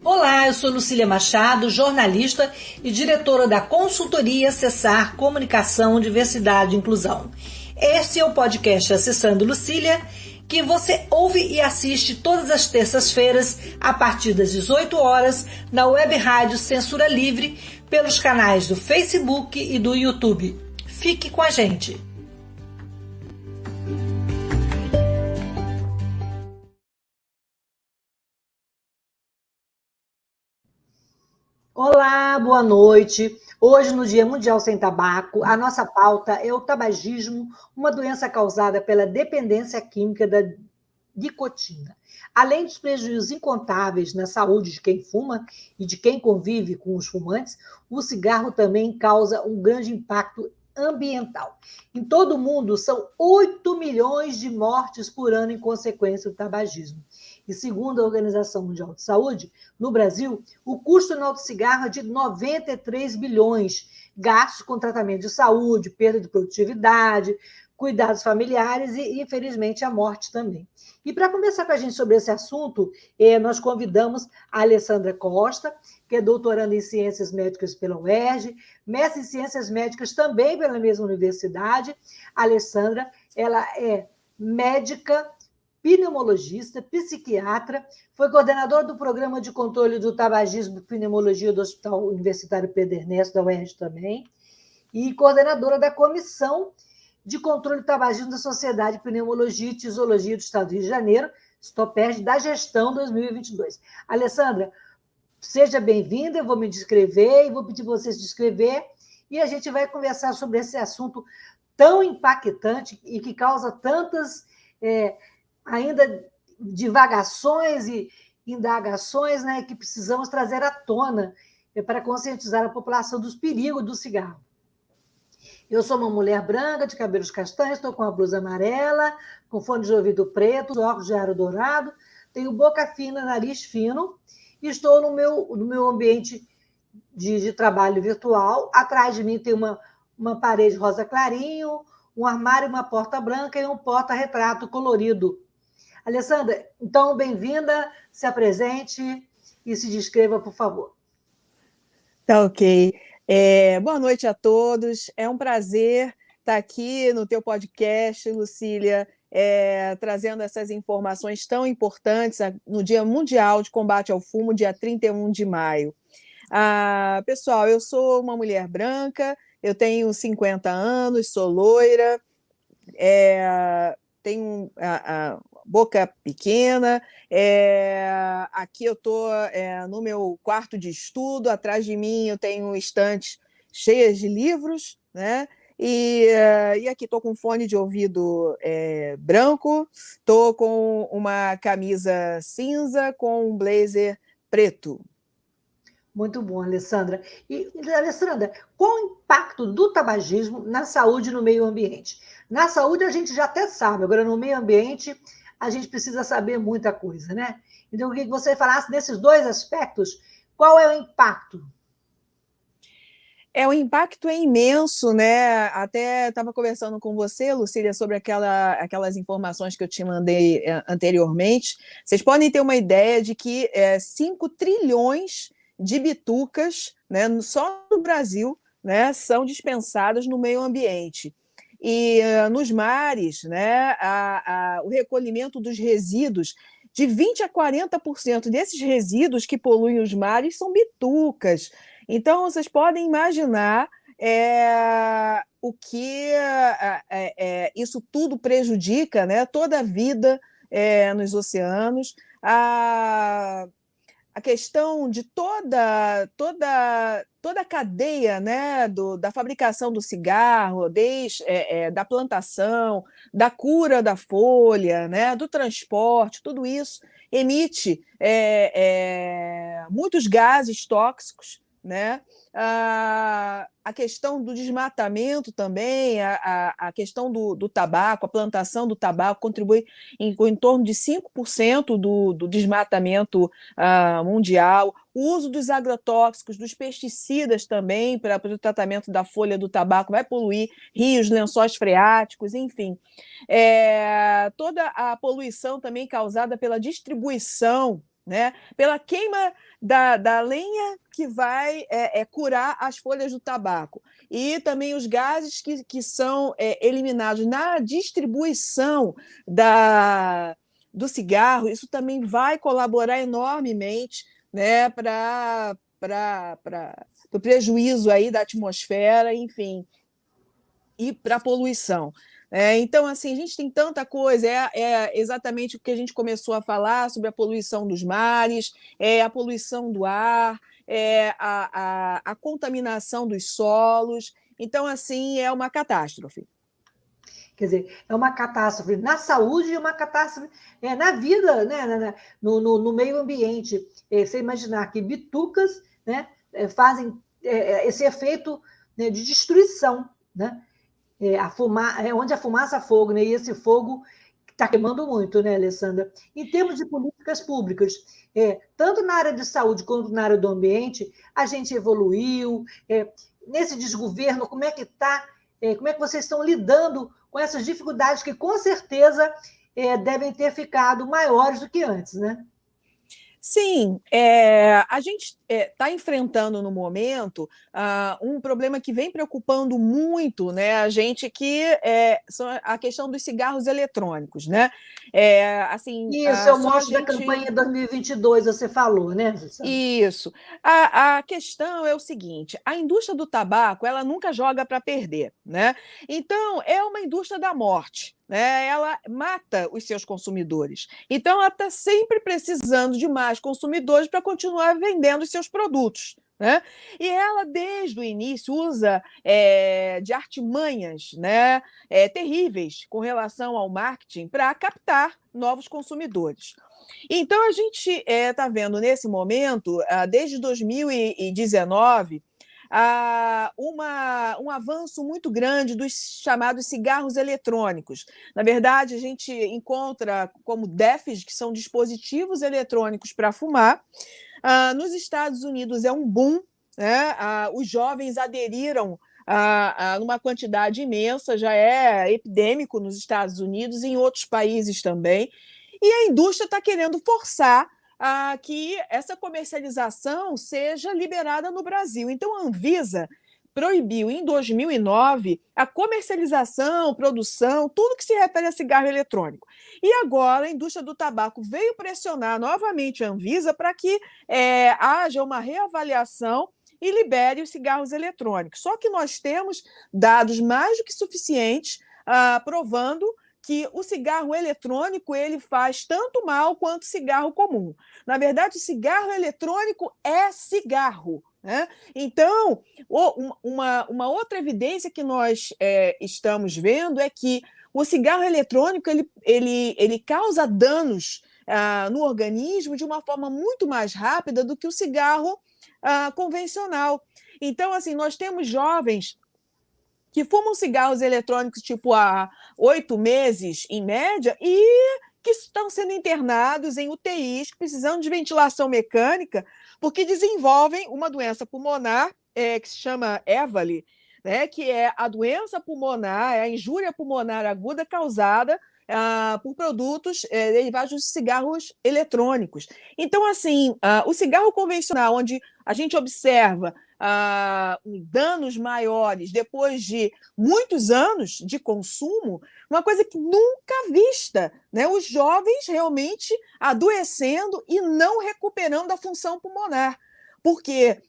Olá, eu sou Lucília Machado, jornalista e diretora da consultoria Acessar Comunicação, Diversidade e Inclusão. Este é o podcast Acessando Lucília, que você ouve e assiste todas as terças-feiras, a partir das 18 horas, na web rádio Censura Livre, pelos canais do Facebook e do YouTube. Fique com a gente! Olá, boa noite. Hoje, no Dia Mundial Sem Tabaco, a nossa pauta é o tabagismo, uma doença causada pela dependência química da nicotina. Além dos prejuízos incontáveis na saúde de quem fuma e de quem convive com os fumantes, o cigarro também causa um grande impacto ambiental. Em todo o mundo, são 8 milhões de mortes por ano em consequência do tabagismo. E segundo a Organização Mundial de Saúde, no Brasil, o custo anual do cigarro é de 93 bilhões, gastos com tratamento de saúde, perda de produtividade, cuidados familiares e, infelizmente, a morte também. E para conversar com a gente sobre esse assunto, nós convidamos a Alessandra Costa, que é doutoranda em Ciências Médicas pela UERJ, mestre em Ciências Médicas também pela mesma universidade. A Alessandra, ela é médica, pneumologista, psiquiatra, foi coordenadora do Programa de Controle do Tabagismo e Pneumologia do Hospital Universitário Pedro Ernesto, da UERJ também, e coordenadora da Comissão de Controle do Tabagismo da Sociedade de Pneumologia e Tisologia do Estado do Rio de Janeiro, STOPERJ, da gestão 2022. Alessandra, seja bem-vinda, eu vou me descrever e vou pedir para você se descrever, e a gente vai conversar sobre esse assunto tão impactante e que causa tantas ainda divagações e indagações, né, que precisamos trazer à tona para conscientizar a população dos perigos do cigarro. Eu sou uma mulher branca, de cabelos castanhos, estou com a blusa amarela, com fone de ouvido preto, óculos de aro dourado, tenho boca fina, nariz fino, e estou no meu ambiente de trabalho virtual. Atrás de mim tem uma parede rosa clarinho, um armário, uma porta branca e um porta-retrato colorido. Alessandra, então, bem-vinda, se apresente e se descreva, por favor. Tá ok. Boa noite a todos. É um prazer estar aqui no teu podcast, Lucília, trazendo essas informações tão importantes no Dia Mundial de Combate ao Fumo, dia 31 de maio. Pessoal, eu sou uma mulher branca, eu tenho 50 anos, sou loira, tenho boca pequena, aqui eu estou no meu quarto de estudo, atrás de mim eu tenho estantes cheias de livros, né? E aqui estou com fone de ouvido branco, estou com uma camisa cinza com um blazer preto. Muito bom, Alessandra. E, Alessandra, qual o impacto do tabagismo na saúde e no meio ambiente? Na saúde a gente já até sabe, agora no meio ambiente a gente precisa saber muita coisa, né? Então, eu queria que você falasse desses dois aspectos, qual é o impacto? O impacto é imenso, né? Até estava conversando com você, Lucília, sobre aquelas informações que eu te mandei anteriormente. Vocês podem ter uma ideia de que 5 trilhões de bitucas, né, só no Brasil, né, são dispensadas no meio ambiente. E nos mares, né, o recolhimento dos resíduos, de 20% a 40% desses resíduos que poluem os mares são bitucas. Então, vocês podem imaginar o que isso tudo prejudica, né, toda a vida nos oceanos. A questão de toda a cadeia, né, da fabricação do cigarro, desde da plantação, da cura da folha, né, do transporte, tudo isso emite muitos gases tóxicos, né? A questão do desmatamento também, a questão do tabaco, a plantação do tabaco contribui em torno de 5% do desmatamento mundial. O uso dos agrotóxicos, dos pesticidas também para o tratamento da folha do tabaco vai poluir rios, lençóis freáticos, enfim. Toda a poluição também causada pela distribuição, né, pela queima da lenha que vai curar as folhas do tabaco, e também os gases que são eliminados na distribuição do cigarro. Isso também vai colaborar enormemente, né, para o prejuízo aí da atmosfera, enfim, e para a poluição. Então, assim, a gente tem tanta coisa, exatamente o que a gente começou a falar sobre a poluição dos mares, a poluição do ar, a contaminação dos solos. Então, assim, é uma catástrofe. Quer dizer, é uma catástrofe na saúde e uma catástrofe na vida, né, no meio ambiente. Você imaginar que bitucas, né, fazem esse efeito, né, de destruição, né? Onde a fumaça fogo, né? E esse fogo está queimando muito, né, Alessandra? Em termos de políticas públicas, tanto na área de saúde quanto na área do ambiente, a gente evoluiu. Nesse desgoverno, como é que está? Como é que vocês estão lidando com essas dificuldades que, com certeza, devem ter ficado maiores do que antes, né? Sim, a gente está enfrentando no momento um problema que vem preocupando muito, né, a gente, que são a questão dos cigarros eletrônicos, né? Assim, isso, é o mote da campanha 2022, você falou, né, Alessandra? Isso. A questão é o seguinte: a indústria do tabaco, ela nunca joga para perder, né? Então, é uma indústria da morte, né? Ela mata os seus consumidores. Então, ela está sempre precisando de mais consumidores para continuar vendendo os seus produtos, né? E ela, desde o início, usa de artimanhas, né, terríveis com relação ao marketing para captar novos consumidores. Então, a gente está vendo nesse momento, desde 2019, um avanço muito grande dos chamados cigarros eletrônicos. Na verdade, a gente encontra como DEFs, que são dispositivos eletrônicos para fumar. Nos Estados Unidos é um boom, né? Os jovens aderiram numa quantidade imensa, já é epidêmico nos Estados Unidos e em outros países também. E a indústria está querendo forçar que essa comercialização seja liberada no Brasil. Então, a Anvisa proibiu, em 2009, a comercialização, produção, tudo que se refere a cigarro eletrônico. E agora a indústria do tabaco veio pressionar novamente a Anvisa para que haja uma reavaliação e libere os cigarros eletrônicos. Só que nós temos dados mais do que suficientes provando que o cigarro eletrônico ele faz tanto mal quanto o cigarro comum. Na verdade, o cigarro eletrônico é cigarro, né? Então, uma outra evidência que nós estamos vendo é que o cigarro eletrônico ele causa danos no organismo de uma forma muito mais rápida do que o cigarro convencional. Então, assim, nós temos jovens que fumam cigarros eletrônicos tipo há 8 meses, em média, e que estão sendo internados em UTIs, precisando de ventilação mecânica, porque desenvolvem uma doença pulmonar que se chama EVALI, né, que é a doença pulmonar, a injúria pulmonar aguda causada por produtos derivados dos cigarros eletrônicos. Então, assim, o cigarro convencional, onde a gente observa danos maiores depois de muitos anos de consumo, uma coisa que nunca vista, né? Os jovens realmente adoecendo e não recuperando a função pulmonar, porque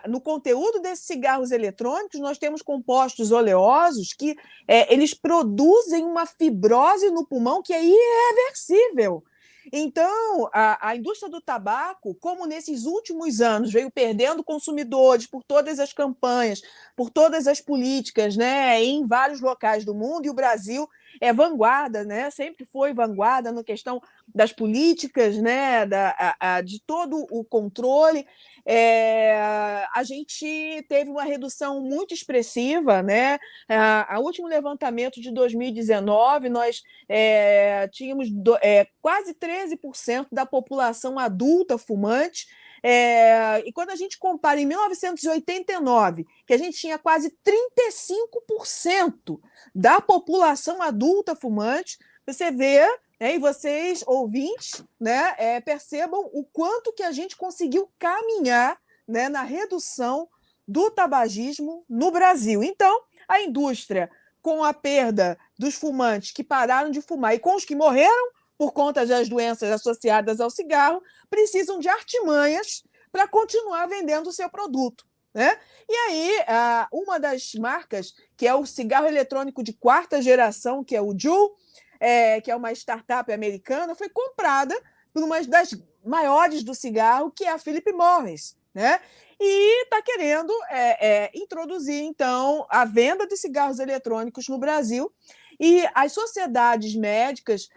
no conteúdo desses cigarros eletrônicos nós temos compostos oleosos que eles produzem uma fibrose no pulmão que é irreversível. Então, a indústria do tabaco, como nesses últimos anos veio perdendo consumidores por todas as campanhas, por todas as políticas, né, em vários locais do mundo, e o Brasil é vanguarda, né, sempre foi vanguarda na questão das políticas, né, de todo o controle. A gente teve uma redução muito expressiva, né? O último levantamento de 2019, nós tínhamos quase 13% da população adulta fumante. E quando a gente compara em 1989, que a gente tinha quase 35% da população adulta fumante, você vê, e vocês, ouvintes, né, percebam o quanto que a gente conseguiu caminhar, né, na redução do tabagismo no Brasil. Então, a indústria, com a perda dos fumantes que pararam de fumar e com os que morreram por conta das doenças associadas ao cigarro, precisam de artimanhas para continuar vendendo o seu produto, né? E aí, uma das marcas, que é o cigarro eletrônico de quarta geração, que é o Juul, que é uma startup americana, foi comprada por uma das maiores do cigarro, que é a Philip Morris, né? E está querendo introduzir, então, a venda de cigarros eletrônicos no Brasil. E as sociedades médicas,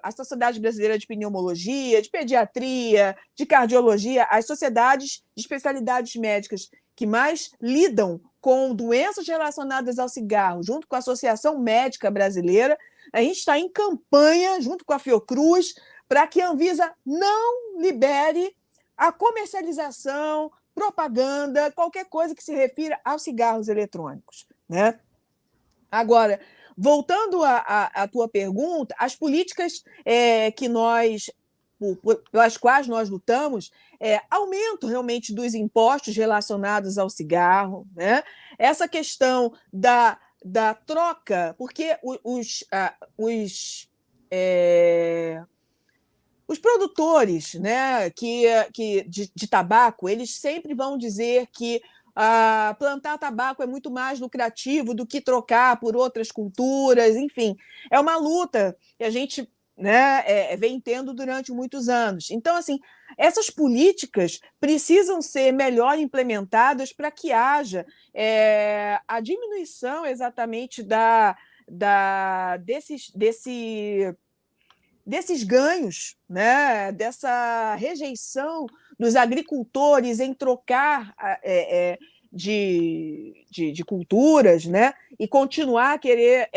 a Sociedade Brasileira de Pneumologia, de Pediatria, de Cardiologia, as sociedades de especialidades médicas que mais lidam com doenças relacionadas ao cigarro, junto com a Associação Médica Brasileira, a gente está em campanha, junto com a Fiocruz, para que a Anvisa não libere a comercialização, propaganda, qualquer coisa que se refira aos cigarros eletrônicos, né? Agora, voltando à tua pergunta, as políticas pelas quais nós lutamos, aumento realmente dos impostos relacionados ao cigarro, né? Essa questão da troca, porque os produtores, né, de tabaco, eles sempre vão dizer que plantar tabaco é muito mais lucrativo do que trocar por outras culturas, enfim. É uma luta que a gente, né, vem tendo durante muitos anos. Então, assim, essas políticas precisam ser melhor implementadas para que haja a diminuição exatamente desses ganhos, né, dessa rejeição dos agricultores em trocar de culturas, né, e continuar a querer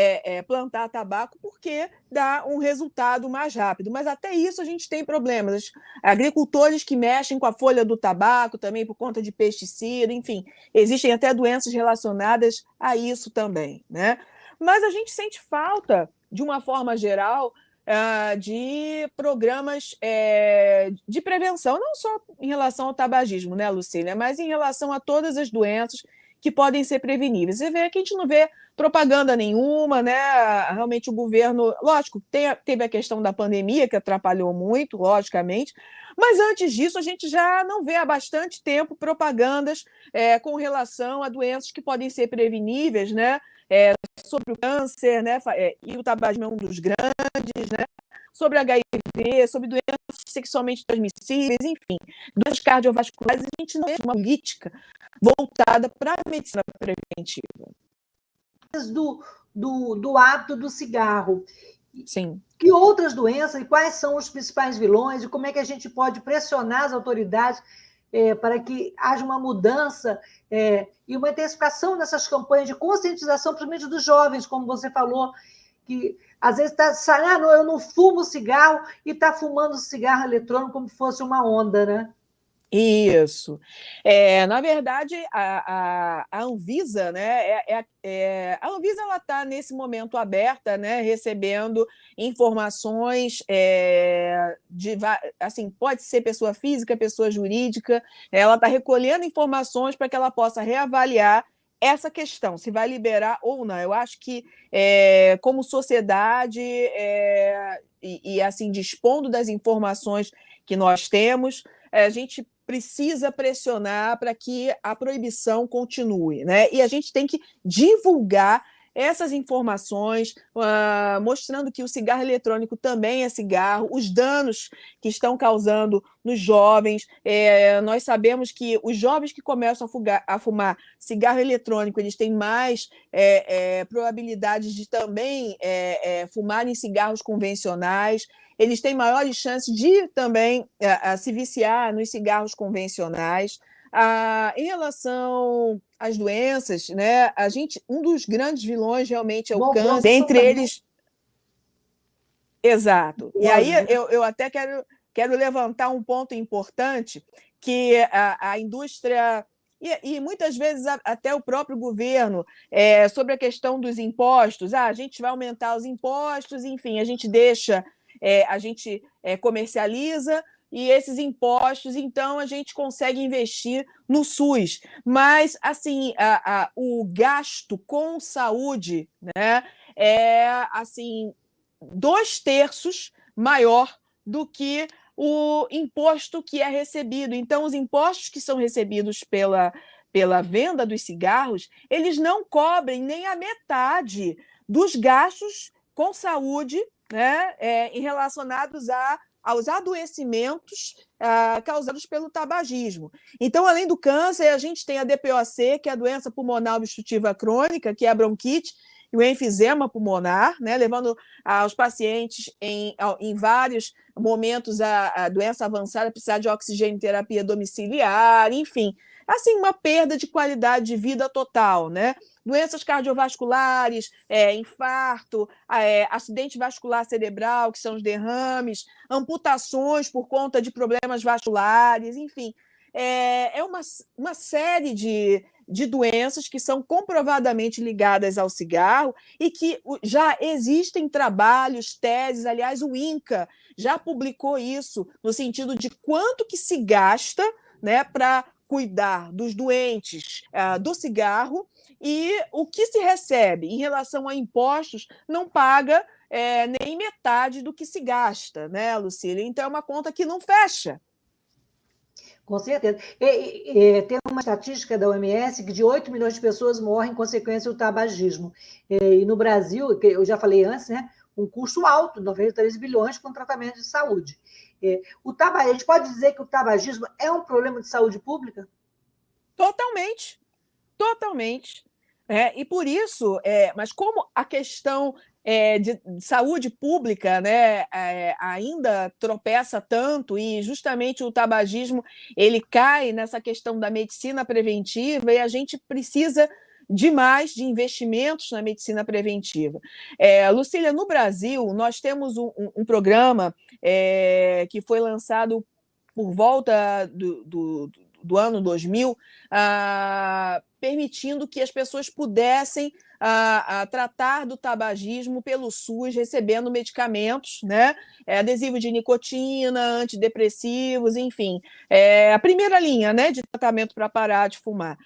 plantar tabaco porque dá um resultado mais rápido. Mas até isso a gente tem problemas. Agricultores que mexem com a folha do tabaco também por conta de pesticida, enfim, existem até doenças relacionadas a isso também, né? Mas a gente sente falta, de uma forma geral, de programas de prevenção, não só em relação ao tabagismo, né, Lucília, mas em relação a todas as doenças que podem ser preveníveis. Você vê que a gente não vê propaganda nenhuma, né? Realmente o governo, lógico, teve a questão da pandemia, que atrapalhou muito, logicamente, mas antes disso a gente já não vê há bastante tempo propagandas com relação a doenças que podem ser preveníveis, né? Sobre o câncer, né? E o tabagismo é um dos grandes, né? Sobre HIV, sobre doenças sexualmente transmissíveis, enfim, doenças cardiovasculares, a gente não tem uma política voltada para a medicina preventiva. Do hábito do cigarro. Sim. Que outras doenças e quais são os principais vilões e como é que a gente pode pressionar as autoridades para que haja uma mudança e uma intensificação nessas campanhas de conscientização, principalmente dos jovens, como você falou, que às vezes está não, eu não fumo cigarro e está fumando cigarro eletrônico como se fosse uma onda, né? Isso. Na verdade, a Anvisa, né, a Anvisa está nesse momento aberta, né, recebendo informações assim, pode ser pessoa física, pessoa jurídica, ela está recolhendo informações para que ela possa reavaliar essa questão, se vai liberar ou não. Eu acho que, como sociedade, e assim, dispondo das informações que nós temos, a gente precisa pressionar para que a proibição continue, né? E a gente tem que divulgar essas informações, mostrando que o cigarro eletrônico também é cigarro, os danos que estão causando nos jovens. Nós sabemos que os jovens que começam a fumar cigarro eletrônico, eles têm mais probabilidades de também fumarem cigarros convencionais, eles têm maiores chances de também se viciar nos cigarros convencionais. Em relação às doenças, né, um dos grandes vilões realmente é o câncer, entre eles. Exato. E aí eu até quero levantar um ponto importante, que a indústria, e muitas vezes até o próprio governo, sobre a questão dos impostos. A gente vai aumentar os impostos, enfim, a gente deixa, a gente comercializa, e esses impostos, então, a gente consegue investir no SUS. Mas, assim, o gasto com saúde, né, é, assim, 2/3 maior do que o imposto que é recebido. Então, os impostos que são recebidos pela venda dos cigarros, eles não cobrem nem a metade dos gastos com saúde, né, relacionados aos adoecimentos causados pelo tabagismo. Então, além do câncer, a gente tem a DPOC, que é a doença pulmonar obstrutiva crônica, que é a bronquite e o enfisema pulmonar, né, levando aos pacientes em vários momentos a doença avançada, precisar de oxigênio terapia domiciliar, enfim, assim, uma perda de qualidade de vida total, né? Doenças cardiovasculares, infarto, acidente vascular cerebral, que são os derrames, amputações por conta de problemas vasculares, enfim, é uma série de doenças que são comprovadamente ligadas ao cigarro e que já existem trabalhos, teses, aliás, o INCA já publicou isso, no sentido de quanto que se gasta, né, para cuidar dos doentes do cigarro, e o que se recebe em relação a impostos não paga nem metade do que se gasta, né, Lucília? Então, é uma conta que não fecha. Com certeza. Tem uma estatística da OMS que de 8 milhões de pessoas morrem em consequência do tabagismo. E no Brasil, que eu já falei antes, né, um custo alto, 93 bilhões com tratamento de saúde. A gente pode dizer que o tabagismo é um problema de saúde pública? Totalmente, totalmente. E por isso, mas como a questão de saúde pública, né, ainda tropeça tanto, e justamente o tabagismo ele cai nessa questão da medicina preventiva, e a gente precisa demais de investimentos na medicina preventiva. Lucília, no Brasil, nós temos um programa que foi lançado por volta do ano 2000, permitindo que as pessoas pudessem tratar do tabagismo pelo SUS, recebendo medicamentos, né? Adesivo de nicotina, antidepressivos, enfim, a primeira linha, né, de tratamento para parar de fumar.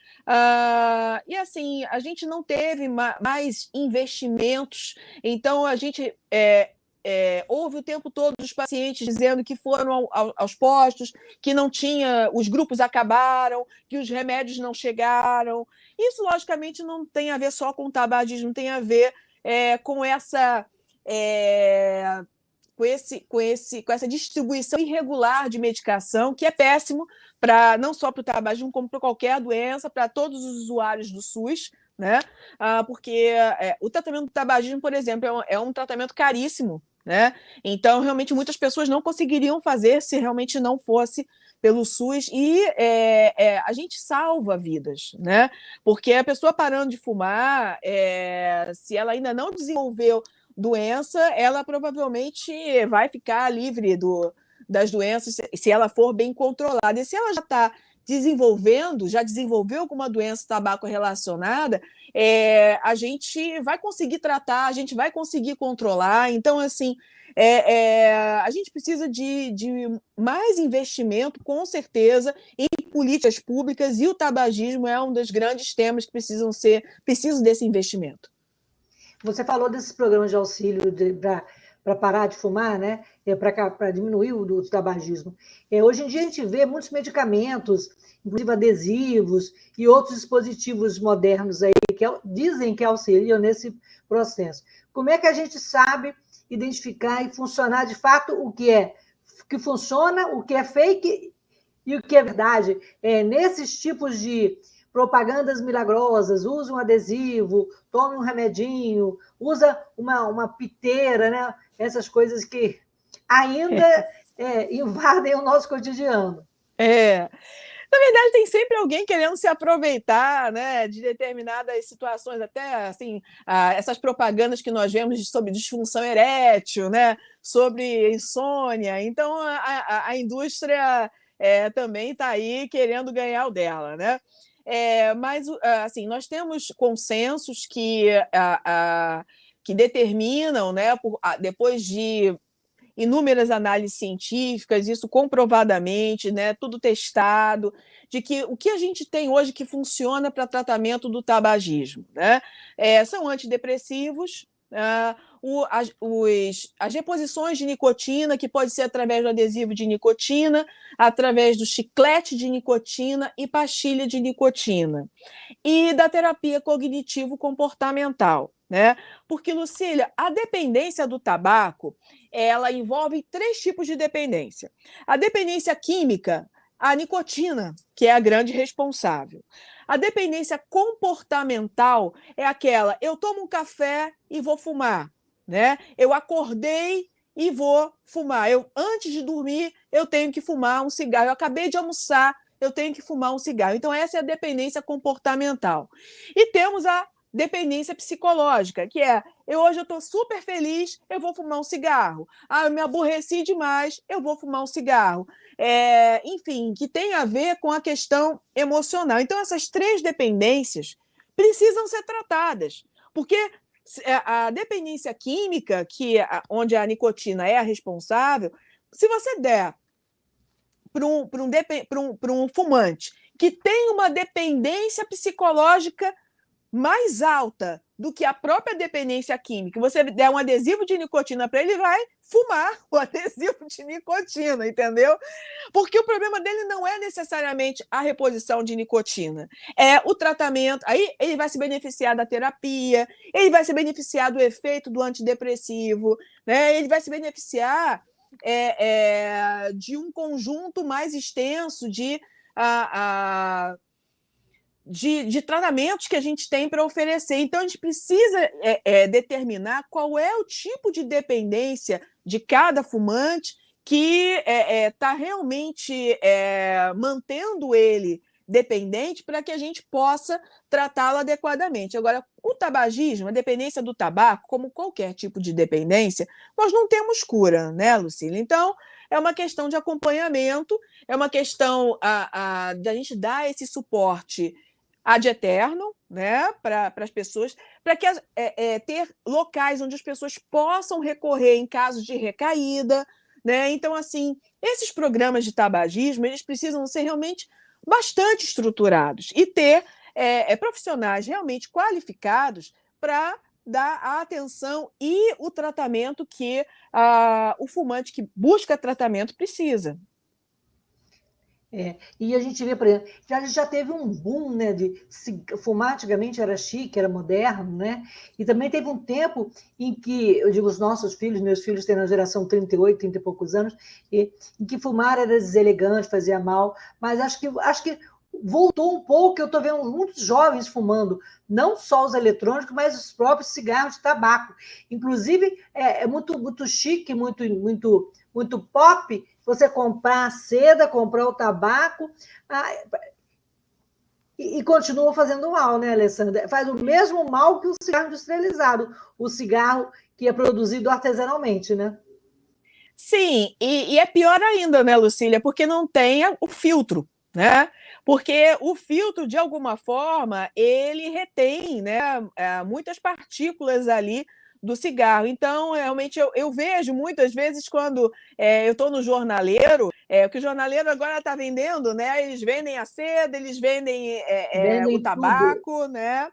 E assim, a gente não teve mais investimentos, então a gente houve o tempo todo os pacientes dizendo que foram aos postos, que não tinha, os grupos acabaram, que os remédios não chegaram. Isso, logicamente, não tem a ver só com o tabagismo, tem a ver com essa distribuição irregular de medicação, que é péssimo não só para o tabagismo, como para qualquer doença, para todos os usuários do SUS, né? Porque o tratamento do tabagismo, por exemplo, é um tratamento caríssimo, né? Então, realmente, muitas pessoas não conseguiriam fazer se realmente não fosse pelo SUS, e a gente salva vidas, né? Porque a pessoa parando de fumar, se ela ainda não desenvolveu doença, ela provavelmente vai ficar livre das doenças se ela for bem controlada. E se ela já está já desenvolveu alguma doença tabaco relacionada, a gente vai conseguir tratar, a gente vai conseguir controlar. Então, assim, a gente precisa de mais investimento, com certeza, em políticas públicas, e o tabagismo é um dos grandes temas que precisam desse investimento. Você falou desses programas de auxílio para parar de fumar, né? Para diminuir o tabagismo. Hoje em dia a gente vê muitos medicamentos, inclusive adesivos e outros dispositivos modernos aí que dizem que auxiliam nesse processo. Como é que a gente sabe identificar e funcionar de fato o que funciona, o que é fake e o que é verdade? Nesses tipos de propagandas milagrosas, usa um adesivo, tome um remedinho, usa uma piteira, né? Essas coisas que ainda invadem o nosso cotidiano. Na verdade, tem sempre alguém querendo se aproveitar, né, de determinadas situações, até assim, essas propagandas que nós vemos sobre disfunção erétil, né, sobre insônia. Então, a indústria também está aí querendo ganhar o dela, né? Mas, assim, nós temos consensos que determinam, né, depois de inúmeras análises científicas, isso comprovadamente, né, tudo testado, de que o que a gente tem hoje que funciona para tratamento do tabagismo, né, são antidepressivos, as reposições de nicotina, que pode ser através do adesivo de nicotina, através do chiclete de nicotina e pastilha de nicotina, e da terapia cognitivo-comportamental, né? Porque, Lucília, a dependência do tabaco, ela envolve 3 tipos de dependência. A dependência química, a nicotina, que é a grande responsável. A dependência comportamental é aquela, eu tomo um café e vou fumar, né? Eu acordei e vou fumar. Antes de dormir, eu tenho que fumar um cigarro. Eu acabei de almoçar, eu tenho que fumar um cigarro. Então, essa é a dependência comportamental. E temos a dependência psicológica, que hoje eu estou super feliz, eu vou fumar um cigarro. Eu me aborreci demais, eu vou fumar um cigarro. Enfim, que tem a ver com a questão emocional. Então, essas 3 dependências precisam ser tratadas, porque a dependência química, onde a nicotina é a responsável, se você der para um fumante que tem uma dependência psicológica mais alta do que a própria dependência química, você der um adesivo de nicotina para ele, vai fumar o adesivo de nicotina, entendeu? Porque o problema dele não é necessariamente a reposição de nicotina, é o tratamento. Aí ele vai se beneficiar da terapia, ele vai se beneficiar do efeito do antidepressivo, né? Ele vai se beneficiar de um conjunto mais extenso de tratamentos que a gente tem para oferecer. Então, a gente precisa determinar qual é o tipo de dependência de cada fumante que está realmente mantendo ele dependente para que a gente possa tratá-lo adequadamente. Agora, o tabagismo, a dependência do tabaco, como qualquer tipo de dependência, nós não temos cura, né, Lucília? Então, é uma questão de acompanhamento, é uma questão de a gente dar esse suporte ad eterno, né, para as pessoas, para que ter locais onde as pessoas possam recorrer em casos de recaída, né? Então, assim, esses programas de tabagismo, eles precisam ser realmente bastante estruturados e ter profissionais realmente qualificados para dar a atenção e o tratamento que o fumante que busca tratamento precisa. E a gente vê, por exemplo, já teve um boom, né, de fumar antigamente era chique, era moderno, né? E também teve um tempo em que, eu digo, os nossos filhos, meus filhos têm na geração 38, 30 e poucos anos, em que fumar era deselegante, fazia mal, mas acho que voltou um pouco, eu estou vendo muitos jovens fumando, não só os eletrônicos, mas os próprios cigarros de tabaco. Inclusive, é muito, muito chique, muito, muito, muito pop, você comprar a seda, comprar o tabaco, e continua fazendo mal, né, Alessandra? Faz o mesmo mal que o cigarro industrializado, o cigarro que é produzido artesanalmente, né? Sim, e é pior ainda, né, Lucília, porque não tem o filtro, né? Porque o filtro, de alguma forma, ele retém, né, muitas partículas ali do cigarro. Então, realmente, eu vejo muitas vezes quando eu estou no jornaleiro, porque o jornaleiro agora está vendendo, né? Eles vendem a seda, eles vendem o Vendem tudo. tabaco, né?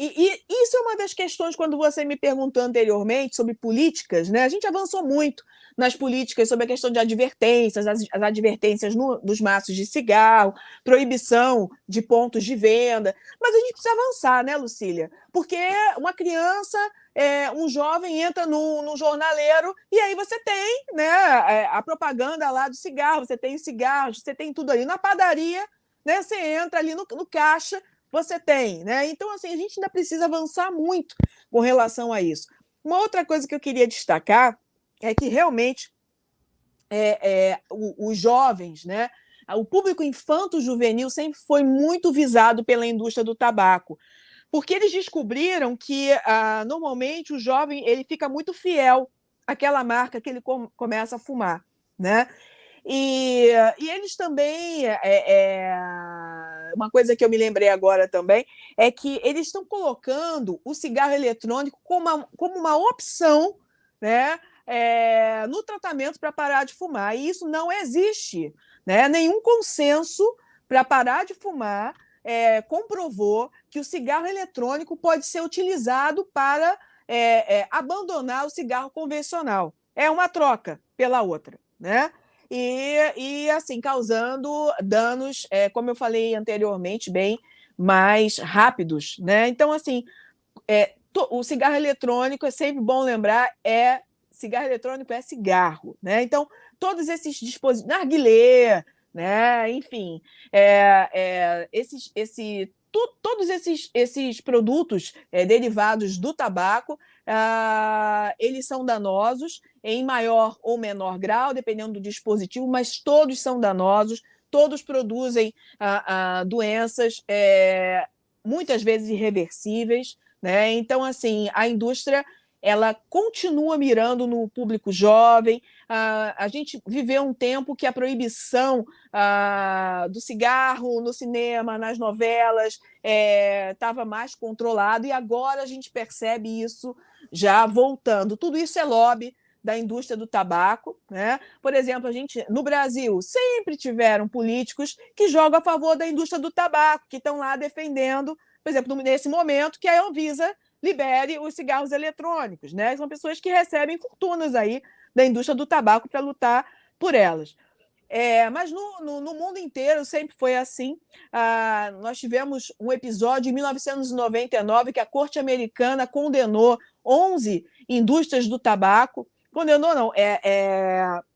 E isso é uma das questões, quando você me perguntou anteriormente sobre políticas, né? A gente avançou muito nas políticas sobre a questão de advertências, as advertências dos maços de cigarro, proibição de pontos de venda, mas a gente precisa avançar, né, Lucília? Porque uma criança, um jovem entra no jornaleiro e aí você tem, né, a propaganda lá do cigarro, você tem cigarros, você tem tudo ali. Na padaria, né, você entra ali no caixa, você tem, né? Então, assim, a gente ainda precisa avançar muito com relação a isso. Uma outra coisa que eu queria destacar é que realmente os jovens, né, o público infanto-juvenil sempre foi muito visado pela indústria do tabaco, porque eles descobriram que normalmente o jovem ele fica muito fiel àquela marca que ele começa a fumar, né? E eles também, uma coisa que eu me lembrei agora também, é que eles estão colocando o cigarro eletrônico como uma opção, né, no tratamento para parar de fumar. E isso não existe, né? Nenhum consenso para parar de fumar comprovou que o cigarro eletrônico pode ser utilizado para abandonar o cigarro convencional. É uma troca pela outra, né? E assim, causando danos, como eu falei anteriormente, bem mais rápidos, né? Então, assim, o cigarro eletrônico, é sempre bom lembrar, cigarro eletrônico é cigarro, né? Então, todos esses dispositivos, narguilé, né? Enfim, todos esses produtos derivados do tabaco, eles são danosos em maior ou menor grau, dependendo do dispositivo, mas todos são danosos, todos produzem doenças muitas vezes irreversíveis, né? Então, assim, a indústria ela continua mirando no público jovem. A gente viveu um tempo que a proibição do cigarro no cinema, nas novelas, estava mais controlado, e agora a gente percebe isso já voltando. Tudo isso é lobby da indústria do tabaco, né? Por exemplo, no Brasil sempre tiveram políticos que jogam a favor da indústria do tabaco, que estão lá defendendo, por exemplo, nesse momento, que a Anvisa libere os cigarros eletrônicos, né? São pessoas que recebem fortunas aí da indústria do tabaco para lutar por elas. Mas no mundo inteiro sempre foi assim. Nós tivemos um episódio em 1999 que a Corte Americana condenou 11 indústrias do tabaco. Condenou, não.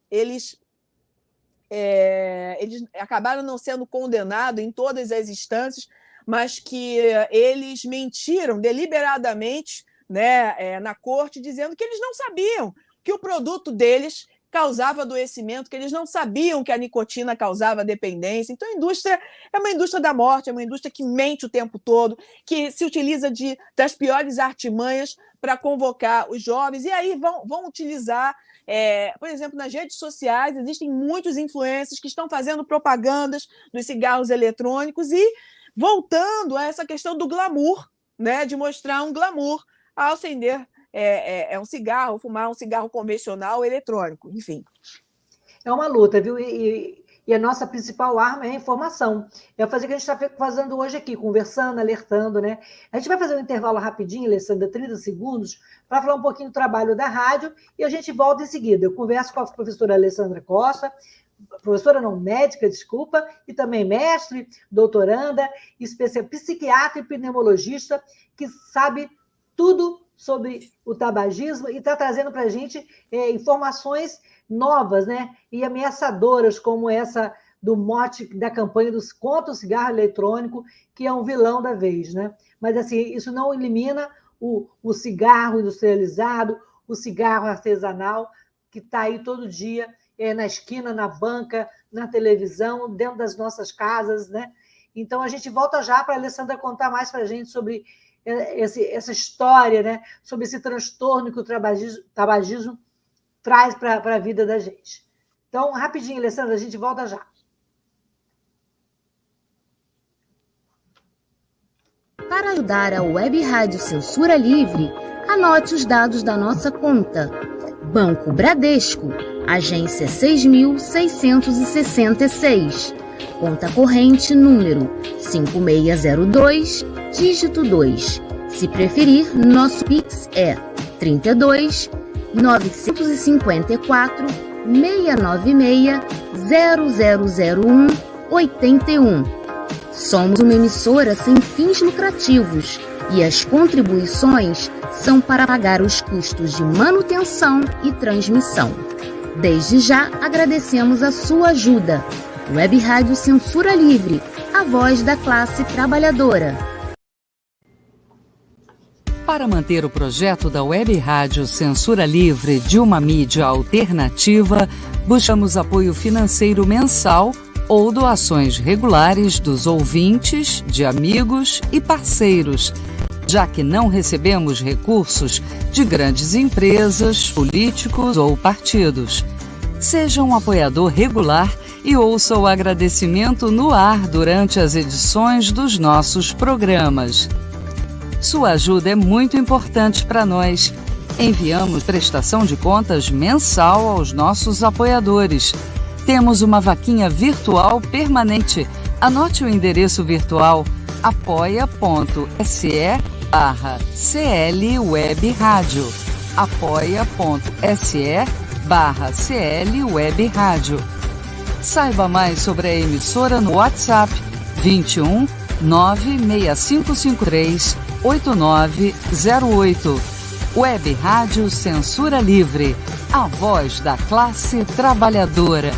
Eles acabaram não sendo condenados em todas as instâncias, mas que eles mentiram deliberadamente, né, na corte, dizendo que eles não sabiam que o produto deles causava adoecimento, que eles não sabiam que a nicotina causava dependência. Então, a indústria é uma indústria da morte, é uma indústria que mente o tempo todo, que se utiliza das piores artimanhas para convocar os jovens, e aí vão utilizar, por exemplo, nas redes sociais, existem muitos influencers que estão fazendo propagandas dos cigarros eletrônicos e voltando a essa questão do glamour, né, de mostrar um glamour ao acender um cigarro, fumar um cigarro convencional eletrônico, enfim. É uma luta, viu? E a nossa principal arma é a informação. É fazer o que a gente está fazendo hoje aqui, conversando, alertando, né? A gente vai fazer um intervalo rapidinho, Alessandra, 30 segundos, para falar um pouquinho do trabalho da rádio, e a gente volta em seguida. Eu converso com a professora Alessandra Costa, médica, desculpa, e também mestre, doutoranda, psiquiatra e pneumologista, que sabe tudo sobre o tabagismo e está trazendo para a gente informações novas, né, e ameaçadoras, como essa do mote da campanha contra o cigarro eletrônico, que é um vilão da vez, né? Mas, assim, isso não elimina o cigarro industrializado, o cigarro artesanal, que está aí todo dia, na esquina, na banca, na televisão, dentro das nossas casas, né? Então, a gente volta já para a Alessandra contar mais para a gente sobre essa história, né? Sobre esse transtorno que o tabagismo traz para a vida da gente. Então, rapidinho, Alessandra, a gente volta já. Para ajudar a Web Rádio Censura Livre, anote os dados da nossa conta. Banco Bradesco, agência 6.666, conta corrente número 5602, dígito 2, Se preferir, nosso Pix é 32 954 696 0001 81. Somos uma emissora sem fins lucrativos e as contribuições são para pagar os custos de manutenção e transmissão. Desde já agradecemos a sua ajuda. Web Rádio Censura Livre, a voz da classe trabalhadora. Para manter o projeto da Web Rádio Censura Livre de uma mídia alternativa, buscamos apoio financeiro mensal ou doações regulares dos ouvintes, de amigos e parceiros, já que não recebemos recursos de grandes empresas, políticos ou partidos. Seja um apoiador regular e ouça o agradecimento no ar durante as edições dos nossos programas. Sua ajuda é muito importante para nós. Enviamos prestação de contas mensal aos nossos apoiadores. Temos uma vaquinha virtual permanente. Anote o endereço virtual apoia.se/CL Web Rádio. apoia.se/CL Web Rádio. Saiba mais sobre a emissora no WhatsApp 21 96553 8908. Web Rádio Censura Livre, a voz da classe trabalhadora.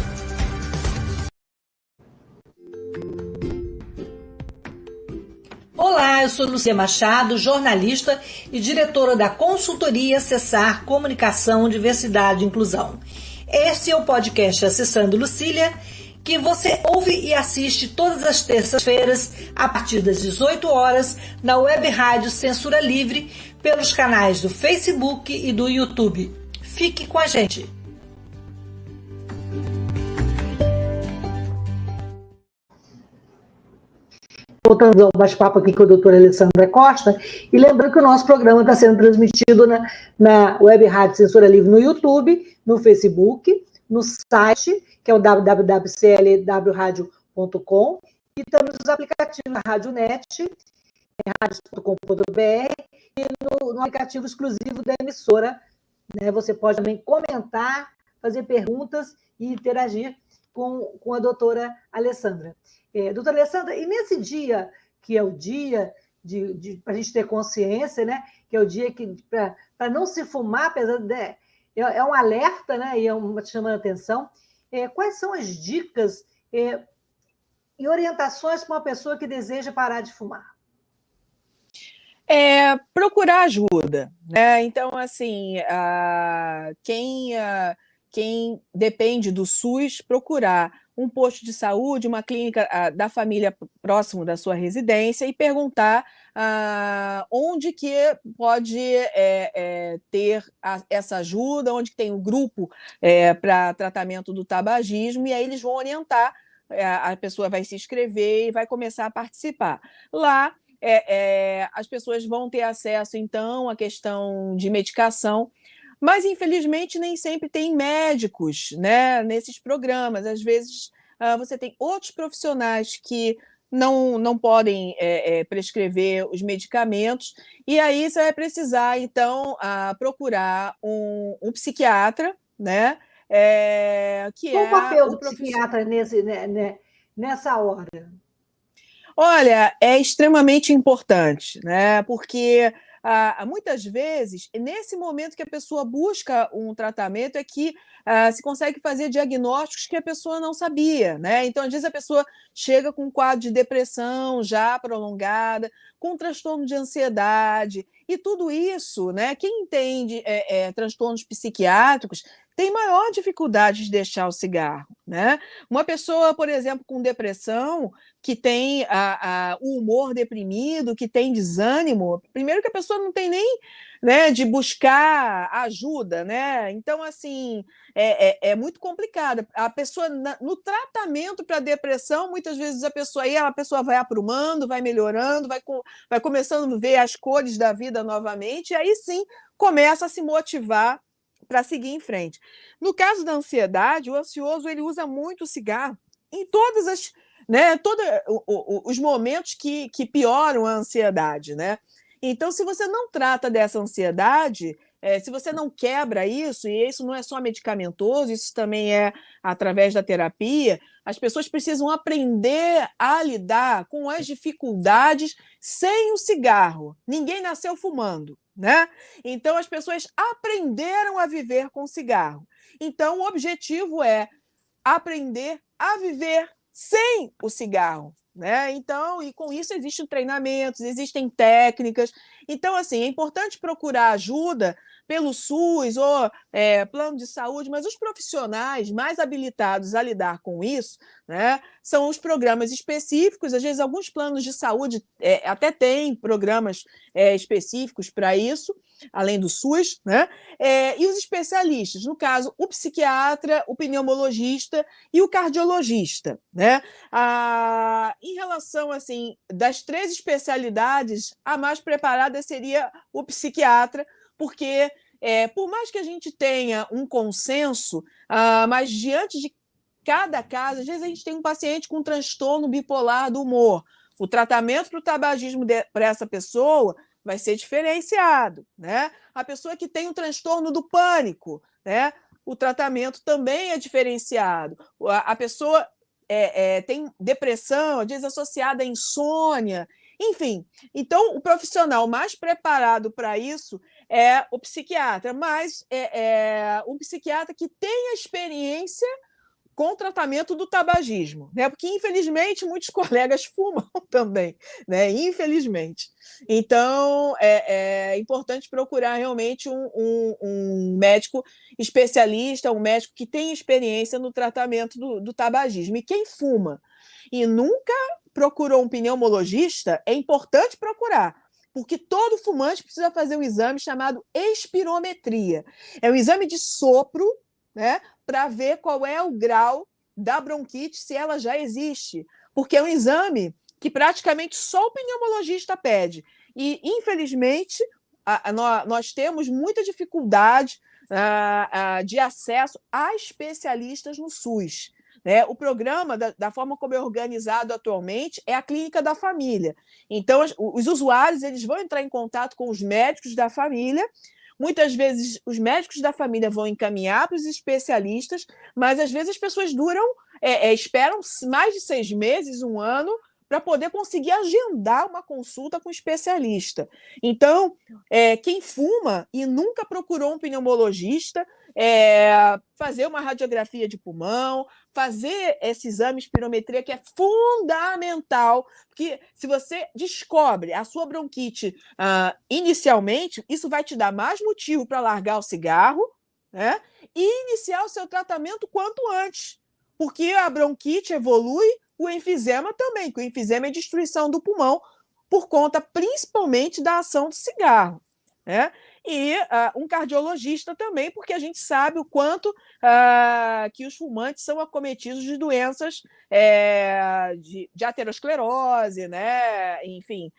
Olá, eu sou Lúcia Machado, jornalista e diretora da consultoria Acessar Comunicação, Diversidade e Inclusão. Este é o podcast Acessando Lucília, que você ouve e assiste todas as terças-feiras, a partir das 18 horas, na Web Rádio Censura Livre, pelos canais do Facebook e do YouTube. Fique com a gente! Voltando ao bate-papo aqui com a doutora Alessandra Costa, e lembrando que o nosso programa está sendo transmitido na Web Rádio Censura Livre no YouTube, no Facebook, no site, que é o www.clwradio.com, e também nos aplicativos da RádioNet, radios.com.br, e no aplicativo exclusivo da emissora. Né? Você pode também comentar, fazer perguntas e interagir com a doutora Alessandra. Doutora Alessandra, e nesse dia, que é o dia para a gente ter consciência, né? Que é o dia para não se fumar, apesar de... É um alerta, né? E é chamando a atenção. Quais são as dicas e orientações para uma pessoa que deseja parar de fumar? Procurar ajuda, né? Então, assim, quem depende do SUS, procurar um posto de saúde, uma clínica da família próximo da sua residência e perguntar onde que pode ter essa ajuda, onde que tem um grupo para tratamento do tabagismo, e aí eles vão orientar, a pessoa vai se inscrever e vai começar a participar. Lá, as pessoas vão ter acesso, então, à questão de medicação, mas, infelizmente, nem sempre tem médicos, né, nesses programas. Às vezes, você tem outros profissionais que não podem prescrever os medicamentos, e aí você vai precisar, então, procurar um psiquiatra, né? Qual o papel do psiquiatra nessa hora? Olha, é extremamente importante, né? Porque muitas vezes, nesse momento que a pessoa busca um tratamento, é que se consegue fazer diagnósticos que a pessoa não sabia, né? Então, às vezes, a pessoa chega com um quadro de depressão já prolongada, com transtorno de ansiedade, e tudo isso, né? Quem entende transtornos psiquiátricos tem maior dificuldade de deixar o cigarro, né? Uma pessoa, por exemplo, com depressão, que tem o humor deprimido, que tem desânimo, primeiro que a pessoa não tem nem, né, de buscar ajuda, né? Então, assim, é muito complicado. A pessoa, no tratamento para depressão, muitas vezes a pessoa vai aprumando, vai melhorando, vai começando a ver as cores da vida novamente, e aí sim começa a se motivar para seguir em frente. No caso da ansiedade, o ansioso ele usa muito o cigarro em todas os momentos que pioram a ansiedade, né? Então, se você não trata dessa ansiedade, se você não quebra isso, e isso não é só medicamentoso, isso também é através da terapia, as pessoas precisam aprender a lidar com as dificuldades sem o cigarro. Ninguém nasceu fumando, né? Então, as pessoas aprenderam a viver com cigarro. Então, o objetivo é aprender a viver sem o cigarro, né? Então, e com isso existem treinamentos, existem técnicas. Então, assim, é importante procurar ajuda pelo SUS ou plano de saúde, mas os profissionais mais habilitados a lidar com isso, né, são os programas específicos. Às vezes, alguns planos de saúde até têm programas específicos para isso, além do SUS, né? E os especialistas, no caso, o psiquiatra, o pneumologista e o cardiologista, né? Em relação, assim, das 3 especialidades, a mais preparada seria o psiquiatra, porque, por mais que a gente tenha um consenso, mas diante de cada caso, às vezes a gente tem um paciente com transtorno bipolar do humor. O tratamento para o tabagismo para essa pessoa vai ser diferenciado, né? A pessoa que tem um transtorno do pânico, né? O tratamento também é diferenciado. A pessoa tem depressão, às vezes associada à insônia, enfim. Então, o profissional mais preparado para isso é o psiquiatra, mas um psiquiatra que tenha experiência com o tratamento do tabagismo, né? Porque, infelizmente, muitos colegas fumam também, né? Infelizmente. Então, é importante procurar realmente um médico especialista, um médico que tenha experiência no tratamento do tabagismo. E quem fuma e nunca procurou um pneumologista, é importante procurar, porque todo fumante precisa fazer um exame chamado espirometria. É um exame de sopro, né, para ver qual é o grau da bronquite, se ela já existe, porque é um exame que praticamente só o pneumologista pede. E, infelizmente, nós temos muita dificuldade de acesso a especialistas no SUS. Né? O programa, da forma como é organizado atualmente, é a clínica da família. Então, os usuários eles vão entrar em contato com os médicos da família. Muitas vezes, os médicos da família vão encaminhar para os especialistas, mas, às vezes, as pessoas esperam mais de 6 meses, 1 ano, para poder conseguir agendar uma consulta com o especialista. Então, quem fuma e nunca procurou um pneumologista, fazer uma radiografia de pulmão, fazer esse exame de espirometria, que é fundamental, porque se você descobre a sua bronquite inicialmente, isso vai te dar mais motivo para largar o cigarro, né? E iniciar o seu tratamento quanto antes, porque a bronquite evolui, o enfisema também, que o enfisema é destruição do pulmão por conta principalmente da ação do cigarro, né? E um cardiologista também, porque a gente sabe o quanto que os fumantes são acometidos de doenças de aterosclerose, né? Enfim,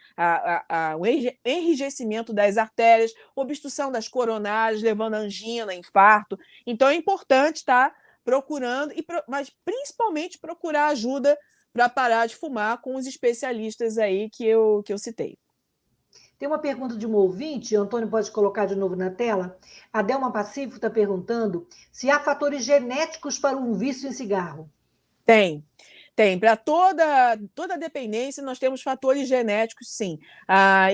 o enrijecimento das artérias, obstrução das coronárias, levando a angina, infarto. Então, é importante estar procurando, mas principalmente procurar ajuda para parar de fumar com os especialistas aí que eu citei. Tem uma pergunta de um ouvinte, Antônio pode colocar de novo na tela. A Delma Pacífico está perguntando se há fatores genéticos para um vício em cigarro. Tem. Para toda dependência, nós temos fatores genéticos, sim.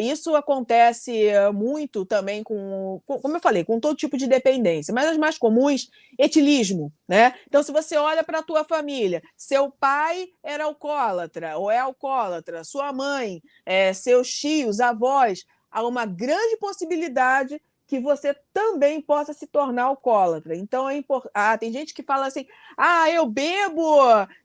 Isso acontece muito também como eu falei, com todo tipo de dependência, mas as mais comuns, etilismo, né? Então, se você olha para a tua família, seu pai era alcoólatra ou é alcoólatra, sua mãe, seus tios, avós, há uma grande possibilidade que você também possa se tornar alcoólatra. Então, tem gente que fala assim, eu bebo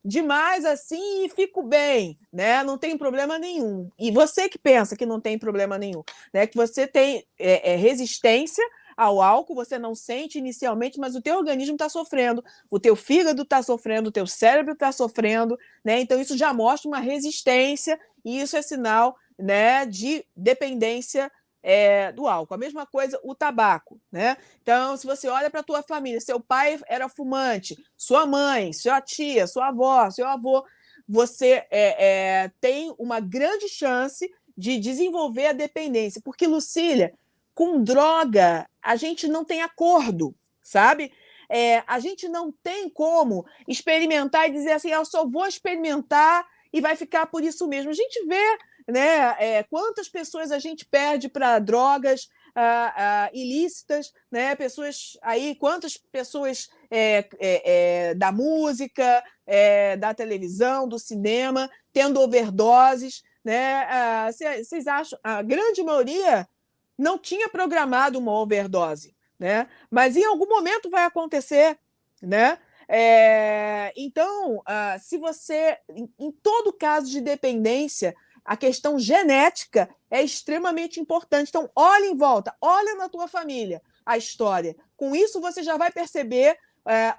demais assim e fico bem, né? Não tem problema nenhum. E você que pensa que não tem problema nenhum, né? Que você tem resistência ao álcool, você não sente inicialmente, mas o teu organismo está sofrendo, o teu fígado está sofrendo, o teu cérebro está sofrendo, né? Então, isso já mostra uma resistência e isso é sinal, né, de dependência do álcool. A mesma coisa o tabaco, né? Então, se você olha para a tua família, seu pai era fumante, sua mãe, sua tia, sua avó, seu avô, você tem uma grande chance de desenvolver a dependência. Porque, Lucília, com droga, a gente não tem acordo, sabe? A gente não tem como experimentar e dizer assim, eu só vou experimentar e vai ficar por isso mesmo. A gente vê, né, quantas pessoas a gente perde para drogas ilícitas, né? Pessoas aí, quantas pessoas da música, da televisão, do cinema, tendo overdoses, né? Vocês acham? A grande maioria não tinha programado uma overdose, né? Mas em algum momento vai acontecer, né? Então, se você, em todo caso de dependência, a questão genética é extremamente importante. Então, olha em volta, olha na tua família a história. Com isso, você já vai perceber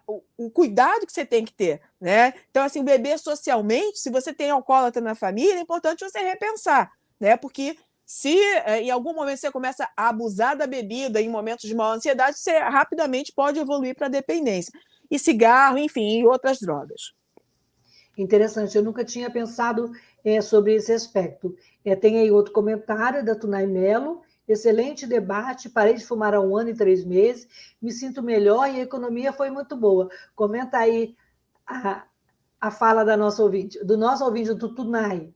o cuidado que você tem que ter, né? Então, assim, o bebê socialmente, se você tem alcoólatra na família, é importante você repensar, né? Porque se em algum momento você começa a abusar da bebida em momentos de maior ansiedade, você rapidamente pode evoluir para dependência. E cigarro, enfim, e outras drogas. Interessante, eu nunca tinha pensado sobre esse aspecto. Tem aí outro comentário da Tunay Melo. Excelente debate, parei de fumar há 1 ano e 3 meses, me sinto melhor e a economia foi muito boa. Comenta aí a fala do nosso ouvinte, do Tunay.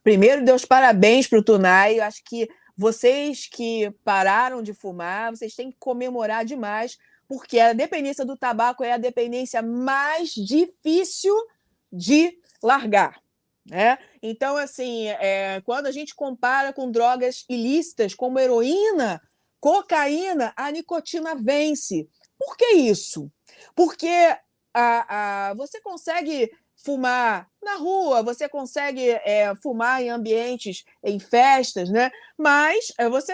Primeiro, Deus parabéns para o Tunay. Eu acho que vocês que pararam de fumar, vocês têm que comemorar demais, porque a dependência do tabaco é a dependência mais difícil de largar, né? Então, assim, quando a gente compara com drogas ilícitas como heroína, cocaína, a nicotina vence. Por que isso? Porque você consegue fumar na rua, você consegue fumar em ambientes, em festas, né? Mas você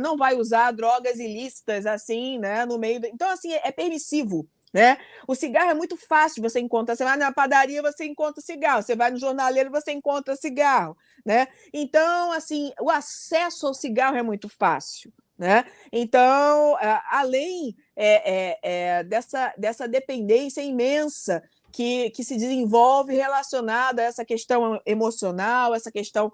não vai usar drogas ilícitas assim, né? No meio Então, assim, é permissivo, né? O cigarro é muito fácil de você encontrar. Você vai na padaria, você encontra cigarro. Você vai no jornaleiro, você encontra cigarro, né? Então, assim, o acesso ao cigarro é muito fácil, né? Então, além dessa dependência imensa que se desenvolve relacionada a essa questão emocional, essa questão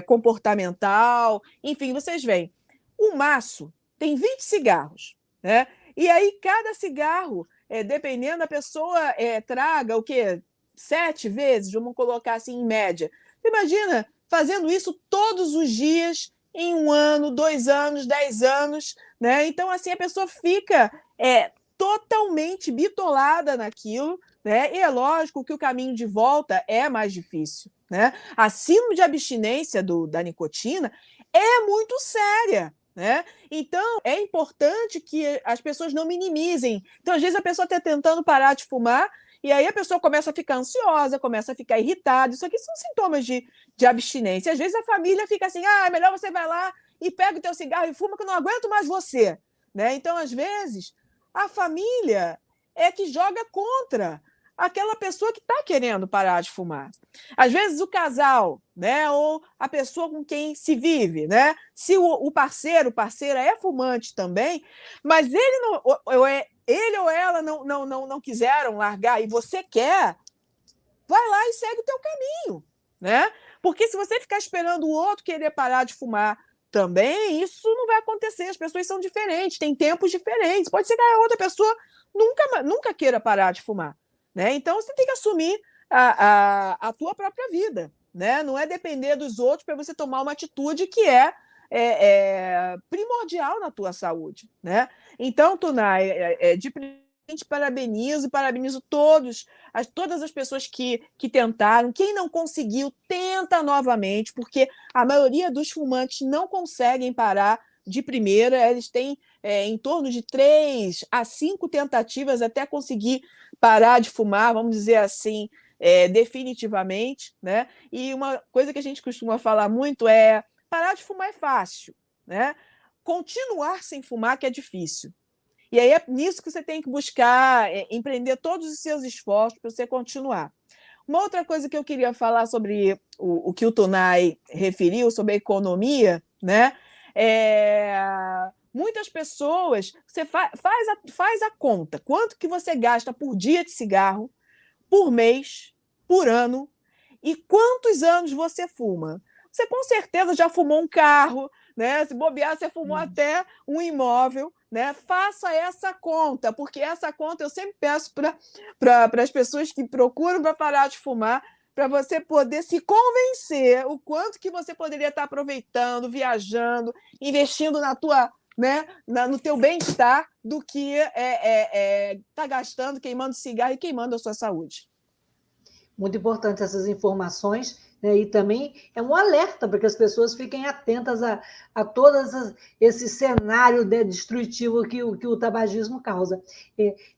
comportamental, enfim, vocês veem, o maço tem 20 cigarros, né? E aí cada cigarro, dependendo da pessoa, traga o quê? 7 vezes, vamos colocar assim em média. Imagina fazendo isso todos os dias em 1 ano, 2 anos, 10 anos, né? Então, assim, a pessoa fica totalmente bitolada naquilo, né? E é lógico que o caminho de volta é mais difícil, né? A síndrome de abstinência da nicotina é muito séria, né? Então, é importante que as pessoas não minimizem. Então, às vezes, a pessoa está tentando parar de fumar e aí a pessoa começa a ficar ansiosa, começa a ficar irritada. Isso aqui são sintomas de abstinência. Às vezes, a família fica assim, melhor você vai lá e pega o teu cigarro e fuma que eu não aguento mais você, né? Então, às vezes, a família é que joga contra aquela pessoa que está querendo parar de fumar. Às vezes o casal, né, ou a pessoa com quem se vive, né, se o parceiro, parceira é fumante também, mas ele ou ela não quiseram largar e você quer, vai lá e segue o teu caminho, né? Porque se você ficar esperando o outro querer parar de fumar também, isso não vai acontecer. As pessoas são diferentes, têm tempos diferentes. Pode ser que a outra pessoa nunca queira parar de fumar, né? Então, você tem que assumir a tua própria vida, né? Não é depender dos outros para você tomar uma atitude que é primordial na tua saúde, né? Então, Tunay, de presente, parabenizo todas as pessoas que tentaram. Quem não conseguiu, tenta novamente, porque a maioria dos fumantes não conseguem parar de primeira. Eles têm em torno de 3 a 5 tentativas até conseguir parar de fumar, vamos dizer assim, definitivamente, né? E uma coisa que a gente costuma falar muito é parar de fumar é fácil, né? Continuar sem fumar que é difícil. E aí é nisso que você tem que buscar empreender todos os seus esforços para você continuar. Uma outra coisa que eu queria falar sobre o que o Tunay referiu, sobre a economia, né? Muitas pessoas, você faz a conta, quanto que você gasta por dia de cigarro, por mês, por ano, e quantos anos você fuma. você com certeza já fumou um carro, né? Se bobear, você fumou até um imóvel, né? Faça essa conta, porque essa conta eu sempre peço para as pessoas que procuram para parar de fumar, para você poder se convencer o quanto que você poderia estar aproveitando, viajando, investindo na tua, né, no teu bem-estar, do que tá gastando, queimando cigarro e queimando a sua saúde. Muito importante essas informações, né? E também é um alerta para que as pessoas fiquem atentas a todo esse cenário, né, destrutivo que o tabagismo causa.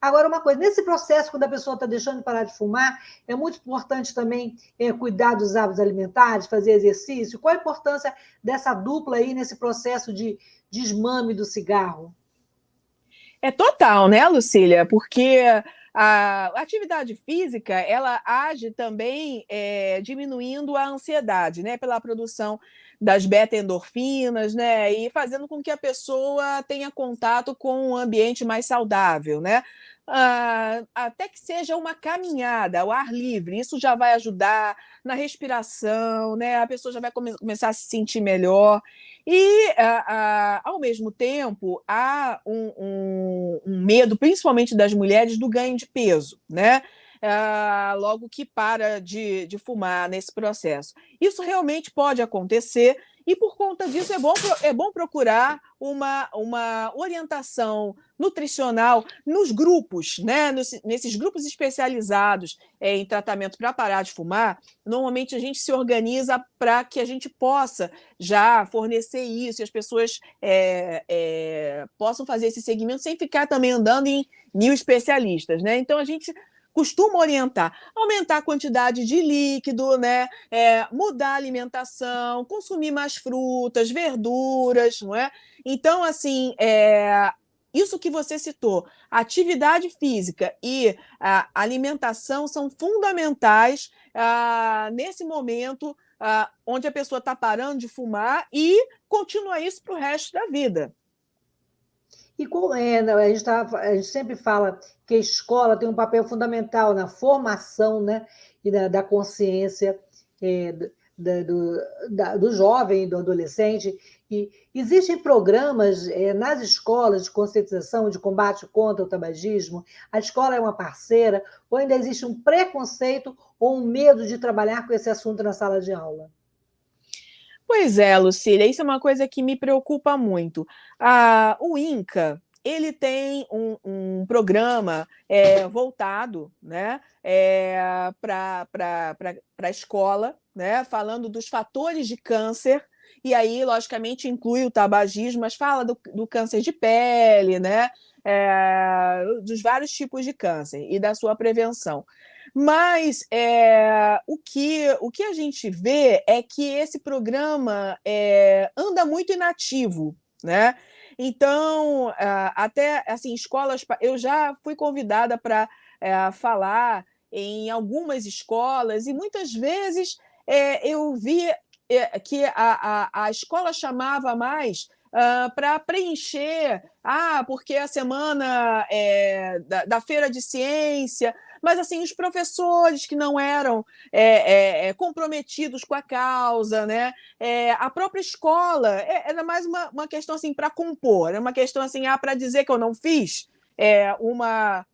Agora, uma coisa, nesse processo, quando a pessoa está deixando de parar de fumar, é muito importante também cuidar dos hábitos alimentares, fazer exercício. Qual a importância dessa dupla aí nesse processo de desmame do cigarro? É total, né, Lucília? Porque a atividade física, ela age também diminuindo a ansiedade, né, pela produção das beta-endorfinas, né, e fazendo com que a pessoa tenha contato com um ambiente mais saudável, né? Até que seja uma caminhada ao ar livre, isso já vai ajudar na respiração, né? A pessoa já vai começar a se sentir melhor. E, ao mesmo tempo, há um medo, principalmente das mulheres, do ganho de peso, né? Logo que para de fumar nesse processo. Isso realmente pode acontecer, e por conta disso é bom procurar uma orientação nutricional nos grupos, né? Nesses grupos especializados em tratamento para parar de fumar. Normalmente a gente se organiza para que a gente possa já fornecer isso e as pessoas possam fazer esse segmento sem ficar também andando em 1000 especialistas, né? Então a gente costuma orientar, aumentar a quantidade de líquido, né? Mudar a alimentação, consumir mais frutas, verduras, não é? Então, assim, isso que você citou, atividade física e a alimentação são fundamentais nesse momento onde a pessoa está parando de fumar, e continua isso para o resto da vida. E a gente sempre fala que a escola tem um papel fundamental na formação, né, e da consciência do jovem, do adolescente. E existem programas nas escolas de conscientização, de combate contra o tabagismo? A escola é uma parceira? Ou ainda existe um preconceito ou um medo de trabalhar com esse assunto na sala de aula? Pois é, Lucília, isso é uma coisa que me preocupa muito. O INCA, ele tem um programa voltado, né, para a escola, né, falando dos fatores de câncer, e aí, logicamente, inclui o tabagismo, mas fala do câncer de pele, né, dos vários tipos de câncer e da sua prevenção. Mas o que a gente vê é que esse programa anda muito inativo, né? Então, até assim, escolas. Eu já fui convidada para falar em algumas escolas, e muitas vezes eu vi que a escola chamava mais para preencher, porque a semana da feira de ciência. Mas, assim, os professores que não eram comprometidos com a causa, né? A própria escola era mais uma questão assim, para compor, era uma questão assim, para dizer que eu não fiz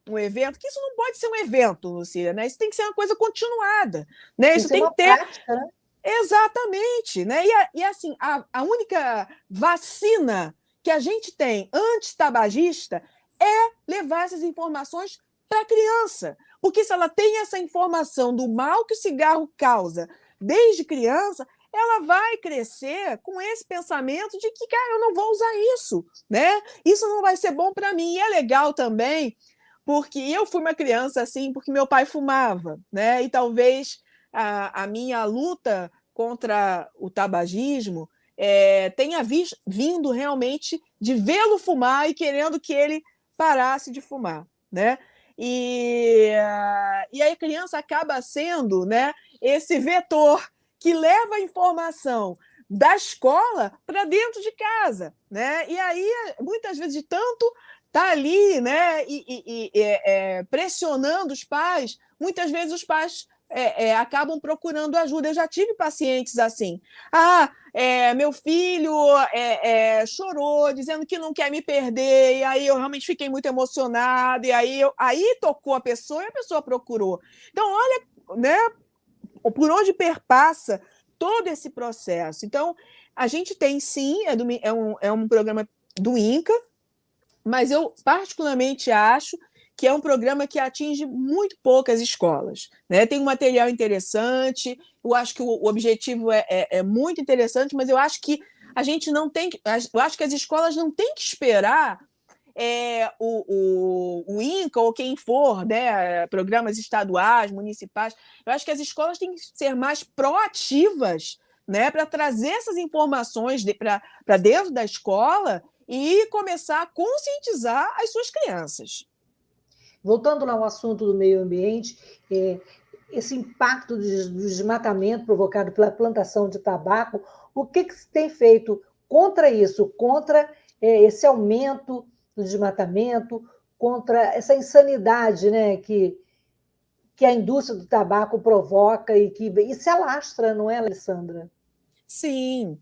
um evento, que isso não pode ser um evento, Lucília, né? Isso tem que ser uma coisa continuada, né? Isso tem que ter. Prática, né? Exatamente, né? E assim, a única vacina que a gente tem antitabagista é levar essas informações para a criança. Porque se ela tem essa informação do mal que o cigarro causa desde criança, ela vai crescer com esse pensamento de que, cara, eu não vou usar isso, né? Isso não vai ser bom para mim. E é legal também, porque eu fui uma criança assim, porque meu pai fumava, né? E talvez a minha luta contra o tabagismo tenha vindo realmente de vê-lo fumar e querendo que ele parasse de fumar, né? E aí a criança acaba sendo, né, esse vetor que leva a informação da escola para dentro de casa, né? E aí, muitas vezes, de tanto tá ali, né, pressionando os pais, muitas vezes os pais acabam procurando ajuda. Eu já tive pacientes assim. Meu filho chorou, dizendo que não quer me perder, e aí eu realmente fiquei muito emocionada, e aí tocou a pessoa e a pessoa procurou. Então, olha, né, por onde perpassa todo esse processo. Então, a gente tem, sim, é um programa do INCA, mas eu particularmente acho que é um programa que atinge muito poucas escolas, né? Tem um material interessante, eu acho que o objetivo é muito interessante, mas eu acho que a gente não tem, eu acho que as escolas não têm que esperar o INCA ou quem for, né, programas estaduais, municipais. Eu acho que as escolas têm que ser mais proativas, né, para trazer essas informações para dentro da escola e começar a conscientizar as suas crianças. Voltando lá ao assunto do meio ambiente, esse impacto do desmatamento provocado pela plantação de tabaco, o que se tem feito contra isso, contra esse aumento do desmatamento, contra essa insanidade, né, que a indústria do tabaco provoca e se alastra, não é, Alessandra? Sim.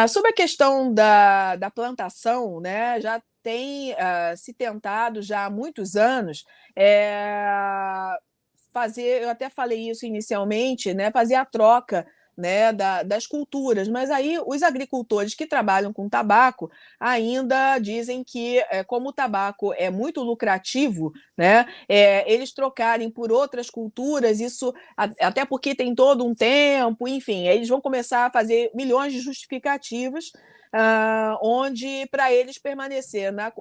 Sobre a questão da plantação, né, já tem se tentado já há muitos anos fazer, eu até falei isso inicialmente, né, fazer a troca, né, das culturas, mas aí os agricultores que trabalham com tabaco ainda dizem que, como o tabaco é muito lucrativo, né, eles trocarem por outras culturas, isso até porque tem todo um tempo, enfim, eles vão começar a fazer milhões de justificativas, onde para eles permanecer na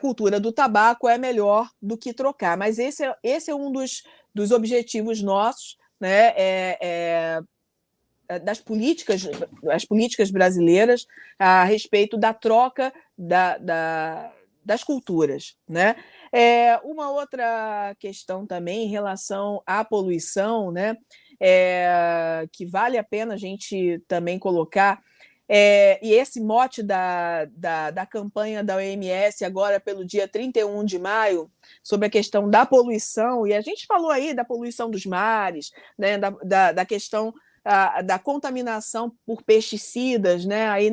cultura do tabaco é melhor do que trocar. Mas esse é um dos objetivos nossos, né, das políticas brasileiras a respeito da troca das culturas, né? Uma outra questão também em relação à poluição, né, que vale a pena a gente também colocar, e esse mote da campanha da OMS agora pelo dia 31 de maio, sobre a questão da poluição, e a gente falou aí da poluição dos mares, né, da questão da contaminação por pesticidas, né, aí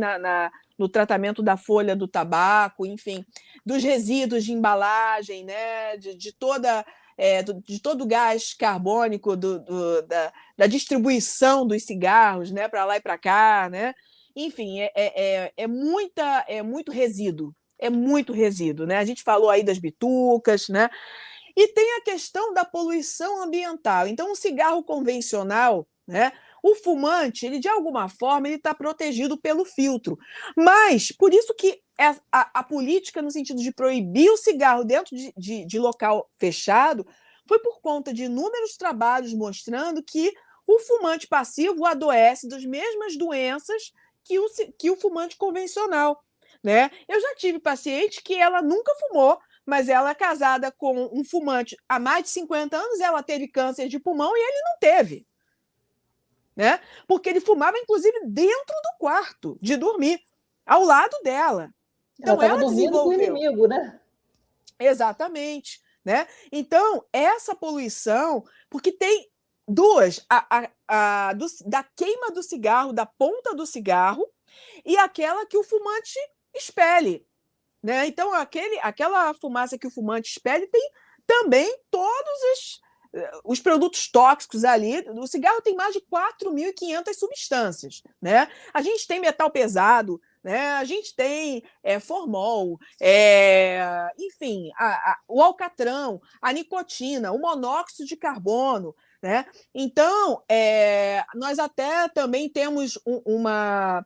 no tratamento da folha do tabaco, enfim, dos resíduos de embalagem, né, de todo o gás carbônico da distribuição dos cigarros, né, para lá e para cá, né? Enfim, é muito resíduo, né? A gente falou aí das bitucas, né? E tem a questão da poluição ambiental. Então, o cigarro convencional, né? O fumante, ele de alguma forma, ele está protegido pelo filtro. Mas, por isso que a política, no sentido de proibir o cigarro dentro de local fechado, foi por conta de inúmeros trabalhos mostrando que o fumante passivo adoece das mesmas doenças que o fumante convencional, né? Eu já tive paciente que ela nunca fumou, mas ela é casada com um fumante há mais de 50 anos, ela teve câncer de pulmão e ele não teve, né? Porque ele fumava, inclusive, dentro do quarto de dormir, ao lado dela. Então, ela dormindo com o inimigo, né? Exatamente, né? Então, essa poluição, porque tem duas, da queima do cigarro, da ponta do cigarro, e aquela que o fumante expele, né? Então, aquela fumaça que o fumante expele tem também todos os produtos tóxicos ali. O cigarro tem mais de 4.500 substâncias, né? A gente tem metal pesado, né? A gente tem formol, enfim, o alcatrão, a nicotina, o monóxido de carbono, né? Então, nós até também temos uma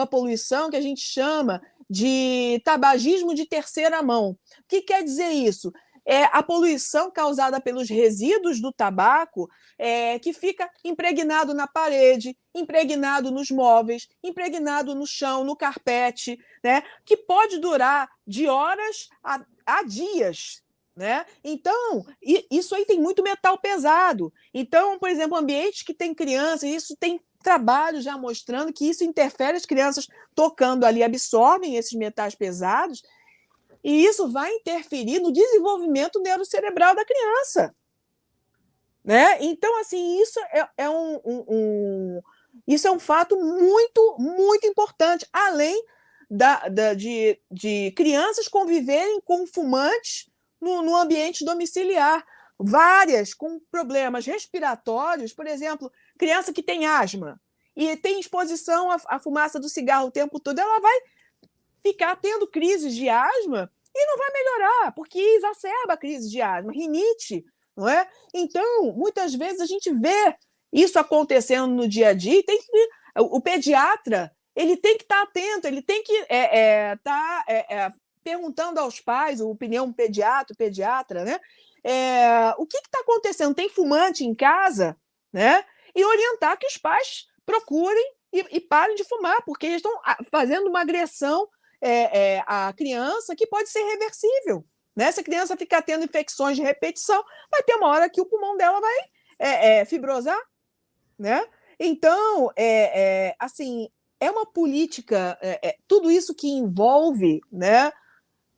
poluição que a gente chama de tabagismo de terceira mão. O que quer dizer isso? É a poluição causada pelos resíduos do tabaco que fica impregnado na parede, impregnado nos móveis, impregnado no chão, no carpete, né? Que pode durar de horas a dias, né? Então, isso aí tem muito metal pesado. Então, por exemplo, ambientes que tem crianças, isso tem trabalho já mostrando que isso interfere, as crianças tocando ali absorvem esses metais pesados, e isso vai interferir no desenvolvimento neurocerebral da criança. né? Então, assim, isso isso é um fato muito, muito importante, além de crianças conviverem com fumantes no ambiente domiciliar, várias com problemas respiratórios, por exemplo, criança que tem asma e tem exposição à fumaça do cigarro o tempo todo, ela vai ficar tendo crises de asma e não vai melhorar, porque exacerba a crise de asma, rinite, não é? Então, muitas vezes a gente vê isso acontecendo no dia a dia, e o pediatra ele tem que estar atento, ele tem que estar perguntando aos pais, a opinião pediatra, né? O que está acontecendo? Tem fumante em casa, né? E orientar que os pais procurem e parem de fumar, porque eles estão fazendo uma agressão à criança que pode ser reversível, né? Se a criança ficar tendo infecções de repetição, vai ter uma hora que o pulmão dela vai fibrosar, né? Então, assim, é uma política, tudo isso que envolve, né,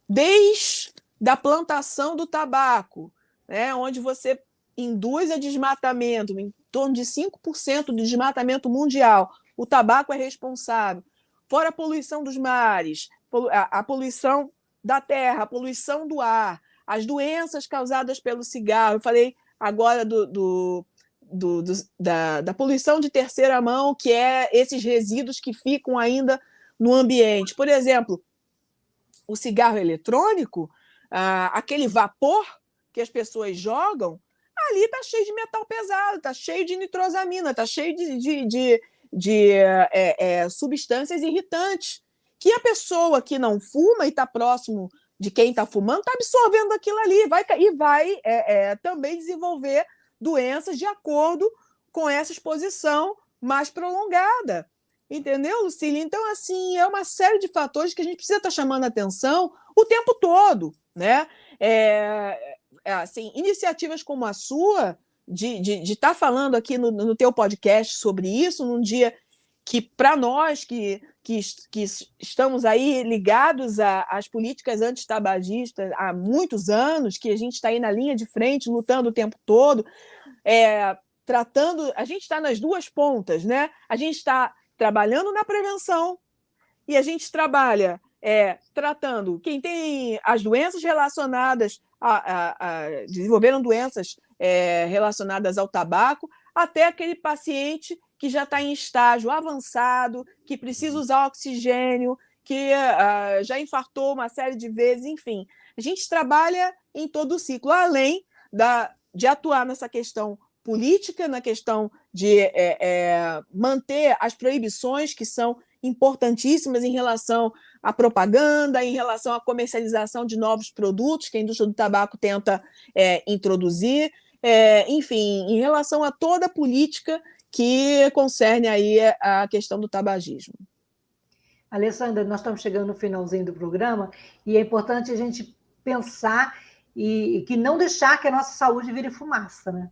desde a plantação do tabaco, né, onde você induz a desmatamento, em torno de 5% do desmatamento mundial, o tabaco é responsável, fora a poluição dos mares, a poluição da terra, a poluição do ar, as doenças causadas pelo cigarro. Eu falei agora da poluição de terceira mão, que é esses resíduos que ficam ainda no ambiente. Por exemplo, o cigarro eletrônico, aquele vapor que as pessoas jogam, ali está cheio de metal pesado, está cheio de nitrosamina, está cheio de substâncias irritantes, que a pessoa que não fuma e está próximo de quem está fumando está absorvendo aquilo ali e vai também desenvolver doenças de acordo com essa exposição mais prolongada. Entendeu, Lucília? Então, assim, é uma série de fatores que a gente precisa estar chamando a atenção o tempo todo, né? Assim, iniciativas como a sua, de estar falando aqui no teu podcast sobre isso, num dia que, para nós que estamos aí ligados às políticas antitabagistas há muitos anos, que a gente está aí na linha de frente, lutando o tempo todo, tratando, a gente está nas duas pontas, né? A gente está trabalhando na prevenção e a gente trabalha tratando quem tem as doenças relacionadas desenvolveram doenças relacionadas ao tabaco, até aquele paciente que já está em estágio avançado, que precisa usar oxigênio, que já infartou uma série de vezes, enfim. A gente trabalha em todo o ciclo, além de atuar nessa questão política, na questão de manter as proibições que são importantíssimas em relação à propaganda, em relação à comercialização de novos produtos que a indústria do tabaco tenta introduzir, enfim, em relação a toda a política que concerne aí a questão do tabagismo. Alessandra, nós estamos chegando no finalzinho do programa e é importante a gente pensar e que não deixar que a nossa saúde vire fumaça, né?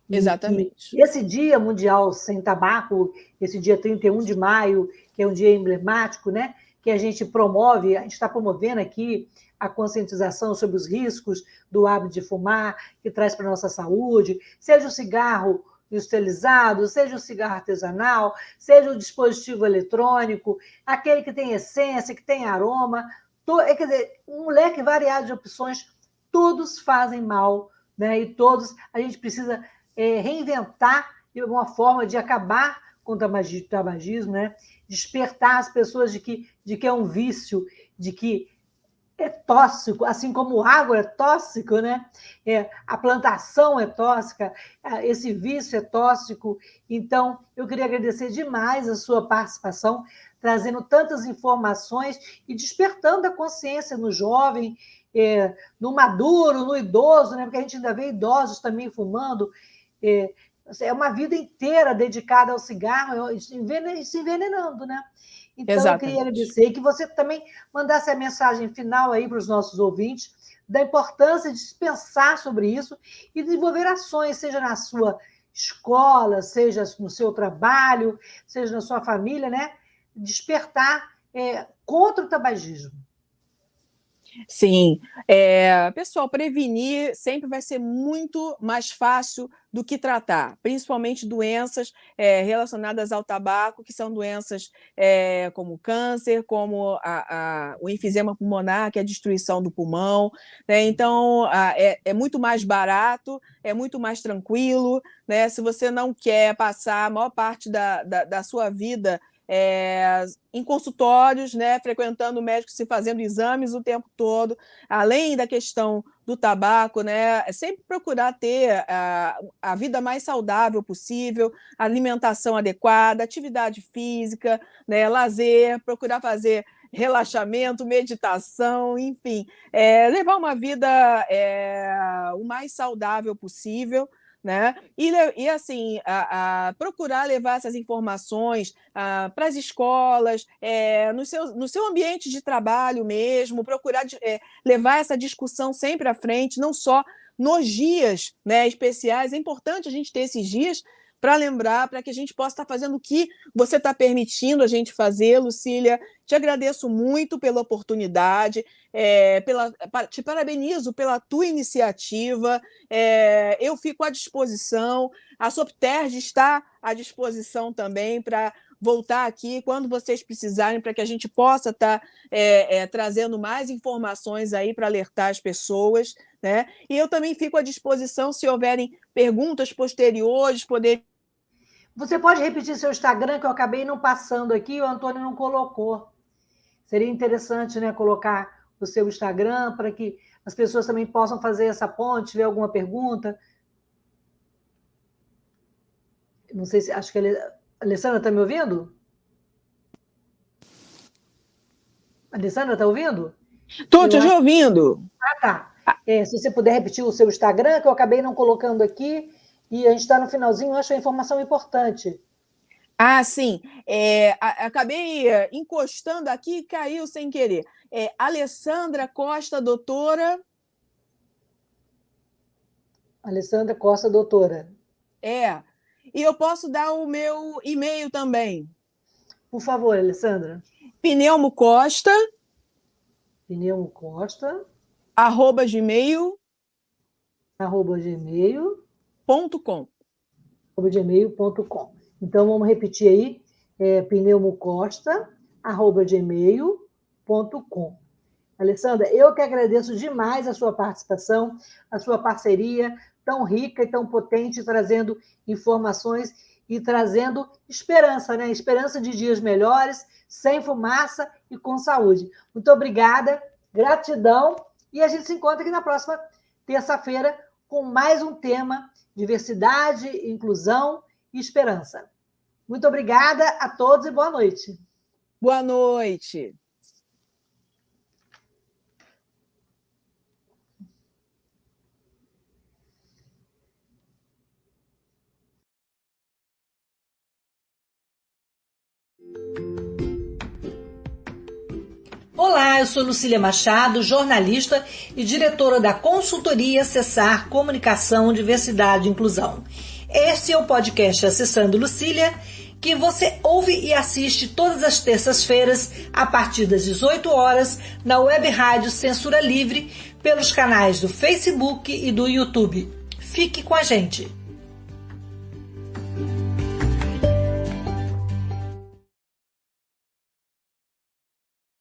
Exatamente. E esse Dia Mundial Sem Tabaco, esse dia 31 de maio, que é um dia emblemático, né? Que a gente promove, a gente está promovendo aqui a conscientização sobre os riscos do hábito de fumar, que traz para a nossa saúde, seja o cigarro industrializado, seja o cigarro artesanal, seja o dispositivo eletrônico, aquele que tem essência, que tem aroma, quer dizer, um leque variado de opções, todos fazem mal, né? E todos a gente precisa reinventar uma forma de acabar com o tabagismo, né? Despertar as pessoas de que é um vício, de que é tóxico, assim como o água é tóxico, né? A plantação é tóxica, esse vício é tóxico. Então, eu queria agradecer demais a sua participação, trazendo tantas informações e despertando a consciência no jovem, no maduro, no idoso, né? Porque a gente ainda vê idosos também fumando. É uma vida inteira dedicada ao cigarro, se envenenando, né? Então, exatamente. Eu queria agradecer que você também mandasse a mensagem final aí para os nossos ouvintes da importância de pensar sobre isso e desenvolver ações, seja na sua escola, seja no seu trabalho, seja na sua família, né? Despertar contra o tabagismo. Sim. Pessoal, prevenir sempre vai ser muito mais fácil do que tratar, principalmente doenças relacionadas ao tabaco, que são doenças como câncer, como o enfisema pulmonar, que é a destruição do pulmão, né? Então, é muito mais barato, é muito mais tranquilo, né? Se você não quer passar a maior parte da sua vida em consultórios, né, frequentando médicos, se fazendo exames o tempo todo, além da questão do tabaco, né, sempre procurar ter a vida mais saudável possível, alimentação adequada, atividade física, né, lazer, procurar fazer relaxamento, meditação, enfim, levar uma vida o mais saudável possível, né? E assim, procurar levar essas informações para as escolas, no seu ambiente de trabalho mesmo, procurar levar essa discussão sempre à frente, não só nos dias, né, especiais. É importante a gente ter esses dias para lembrar, para que a gente possa estar fazendo o que você está permitindo a gente fazer, Lucília. Te agradeço muito pela oportunidade, te parabenizo pela tua iniciativa, eu fico à disposição, a Sopterj está à disposição também para voltar aqui quando vocês precisarem, para que a gente possa estar trazendo mais informações aí para alertar as pessoas, né? E eu também fico à disposição, se houverem perguntas posteriores, poder... Você pode repetir seu Instagram, que eu acabei não passando aqui, o Antônio não colocou. Seria interessante, né, colocar o seu Instagram para que as pessoas também possam fazer essa ponte, tiver alguma pergunta. Não sei se... Acho que a Alessandra está me ouvindo? A Alessandra está ouvindo? Estou te ouvindo. Tá. Se você puder repetir o seu Instagram, que eu acabei não colocando aqui, e a gente está no finalzinho, eu acho a informação importante. Sim. Acabei encostando aqui e caiu sem querer. Alessandra Costa, doutora. Alessandra Costa, doutora. E eu posso dar o meu e-mail também. Por favor, Alessandra. Pneumocosta. Pneumocosta. @gmail.com. gmail.com. Então, vamos repetir aí, pneumocosta@gmail.com. Alessandra, eu que agradeço demais a sua participação, a sua parceria tão rica e tão potente, trazendo informações e trazendo esperança, né? Esperança de dias melhores, sem fumaça e com saúde. Muito obrigada, gratidão, e a gente se encontra aqui na próxima terça-feira com mais um tema: diversidade, inclusão e esperança. Muito obrigada a todos e boa noite. Boa noite. Olá, eu sou Lucília Machado, jornalista e diretora da consultoria Acessar Comunicação, Diversidade e Inclusão. Este é o podcast Acessando Lucília, que você ouve e assiste todas as terças-feiras, a partir das 18 horas, na Web Rádio Censura Livre, pelos canais do Facebook e do YouTube. Fique com a gente!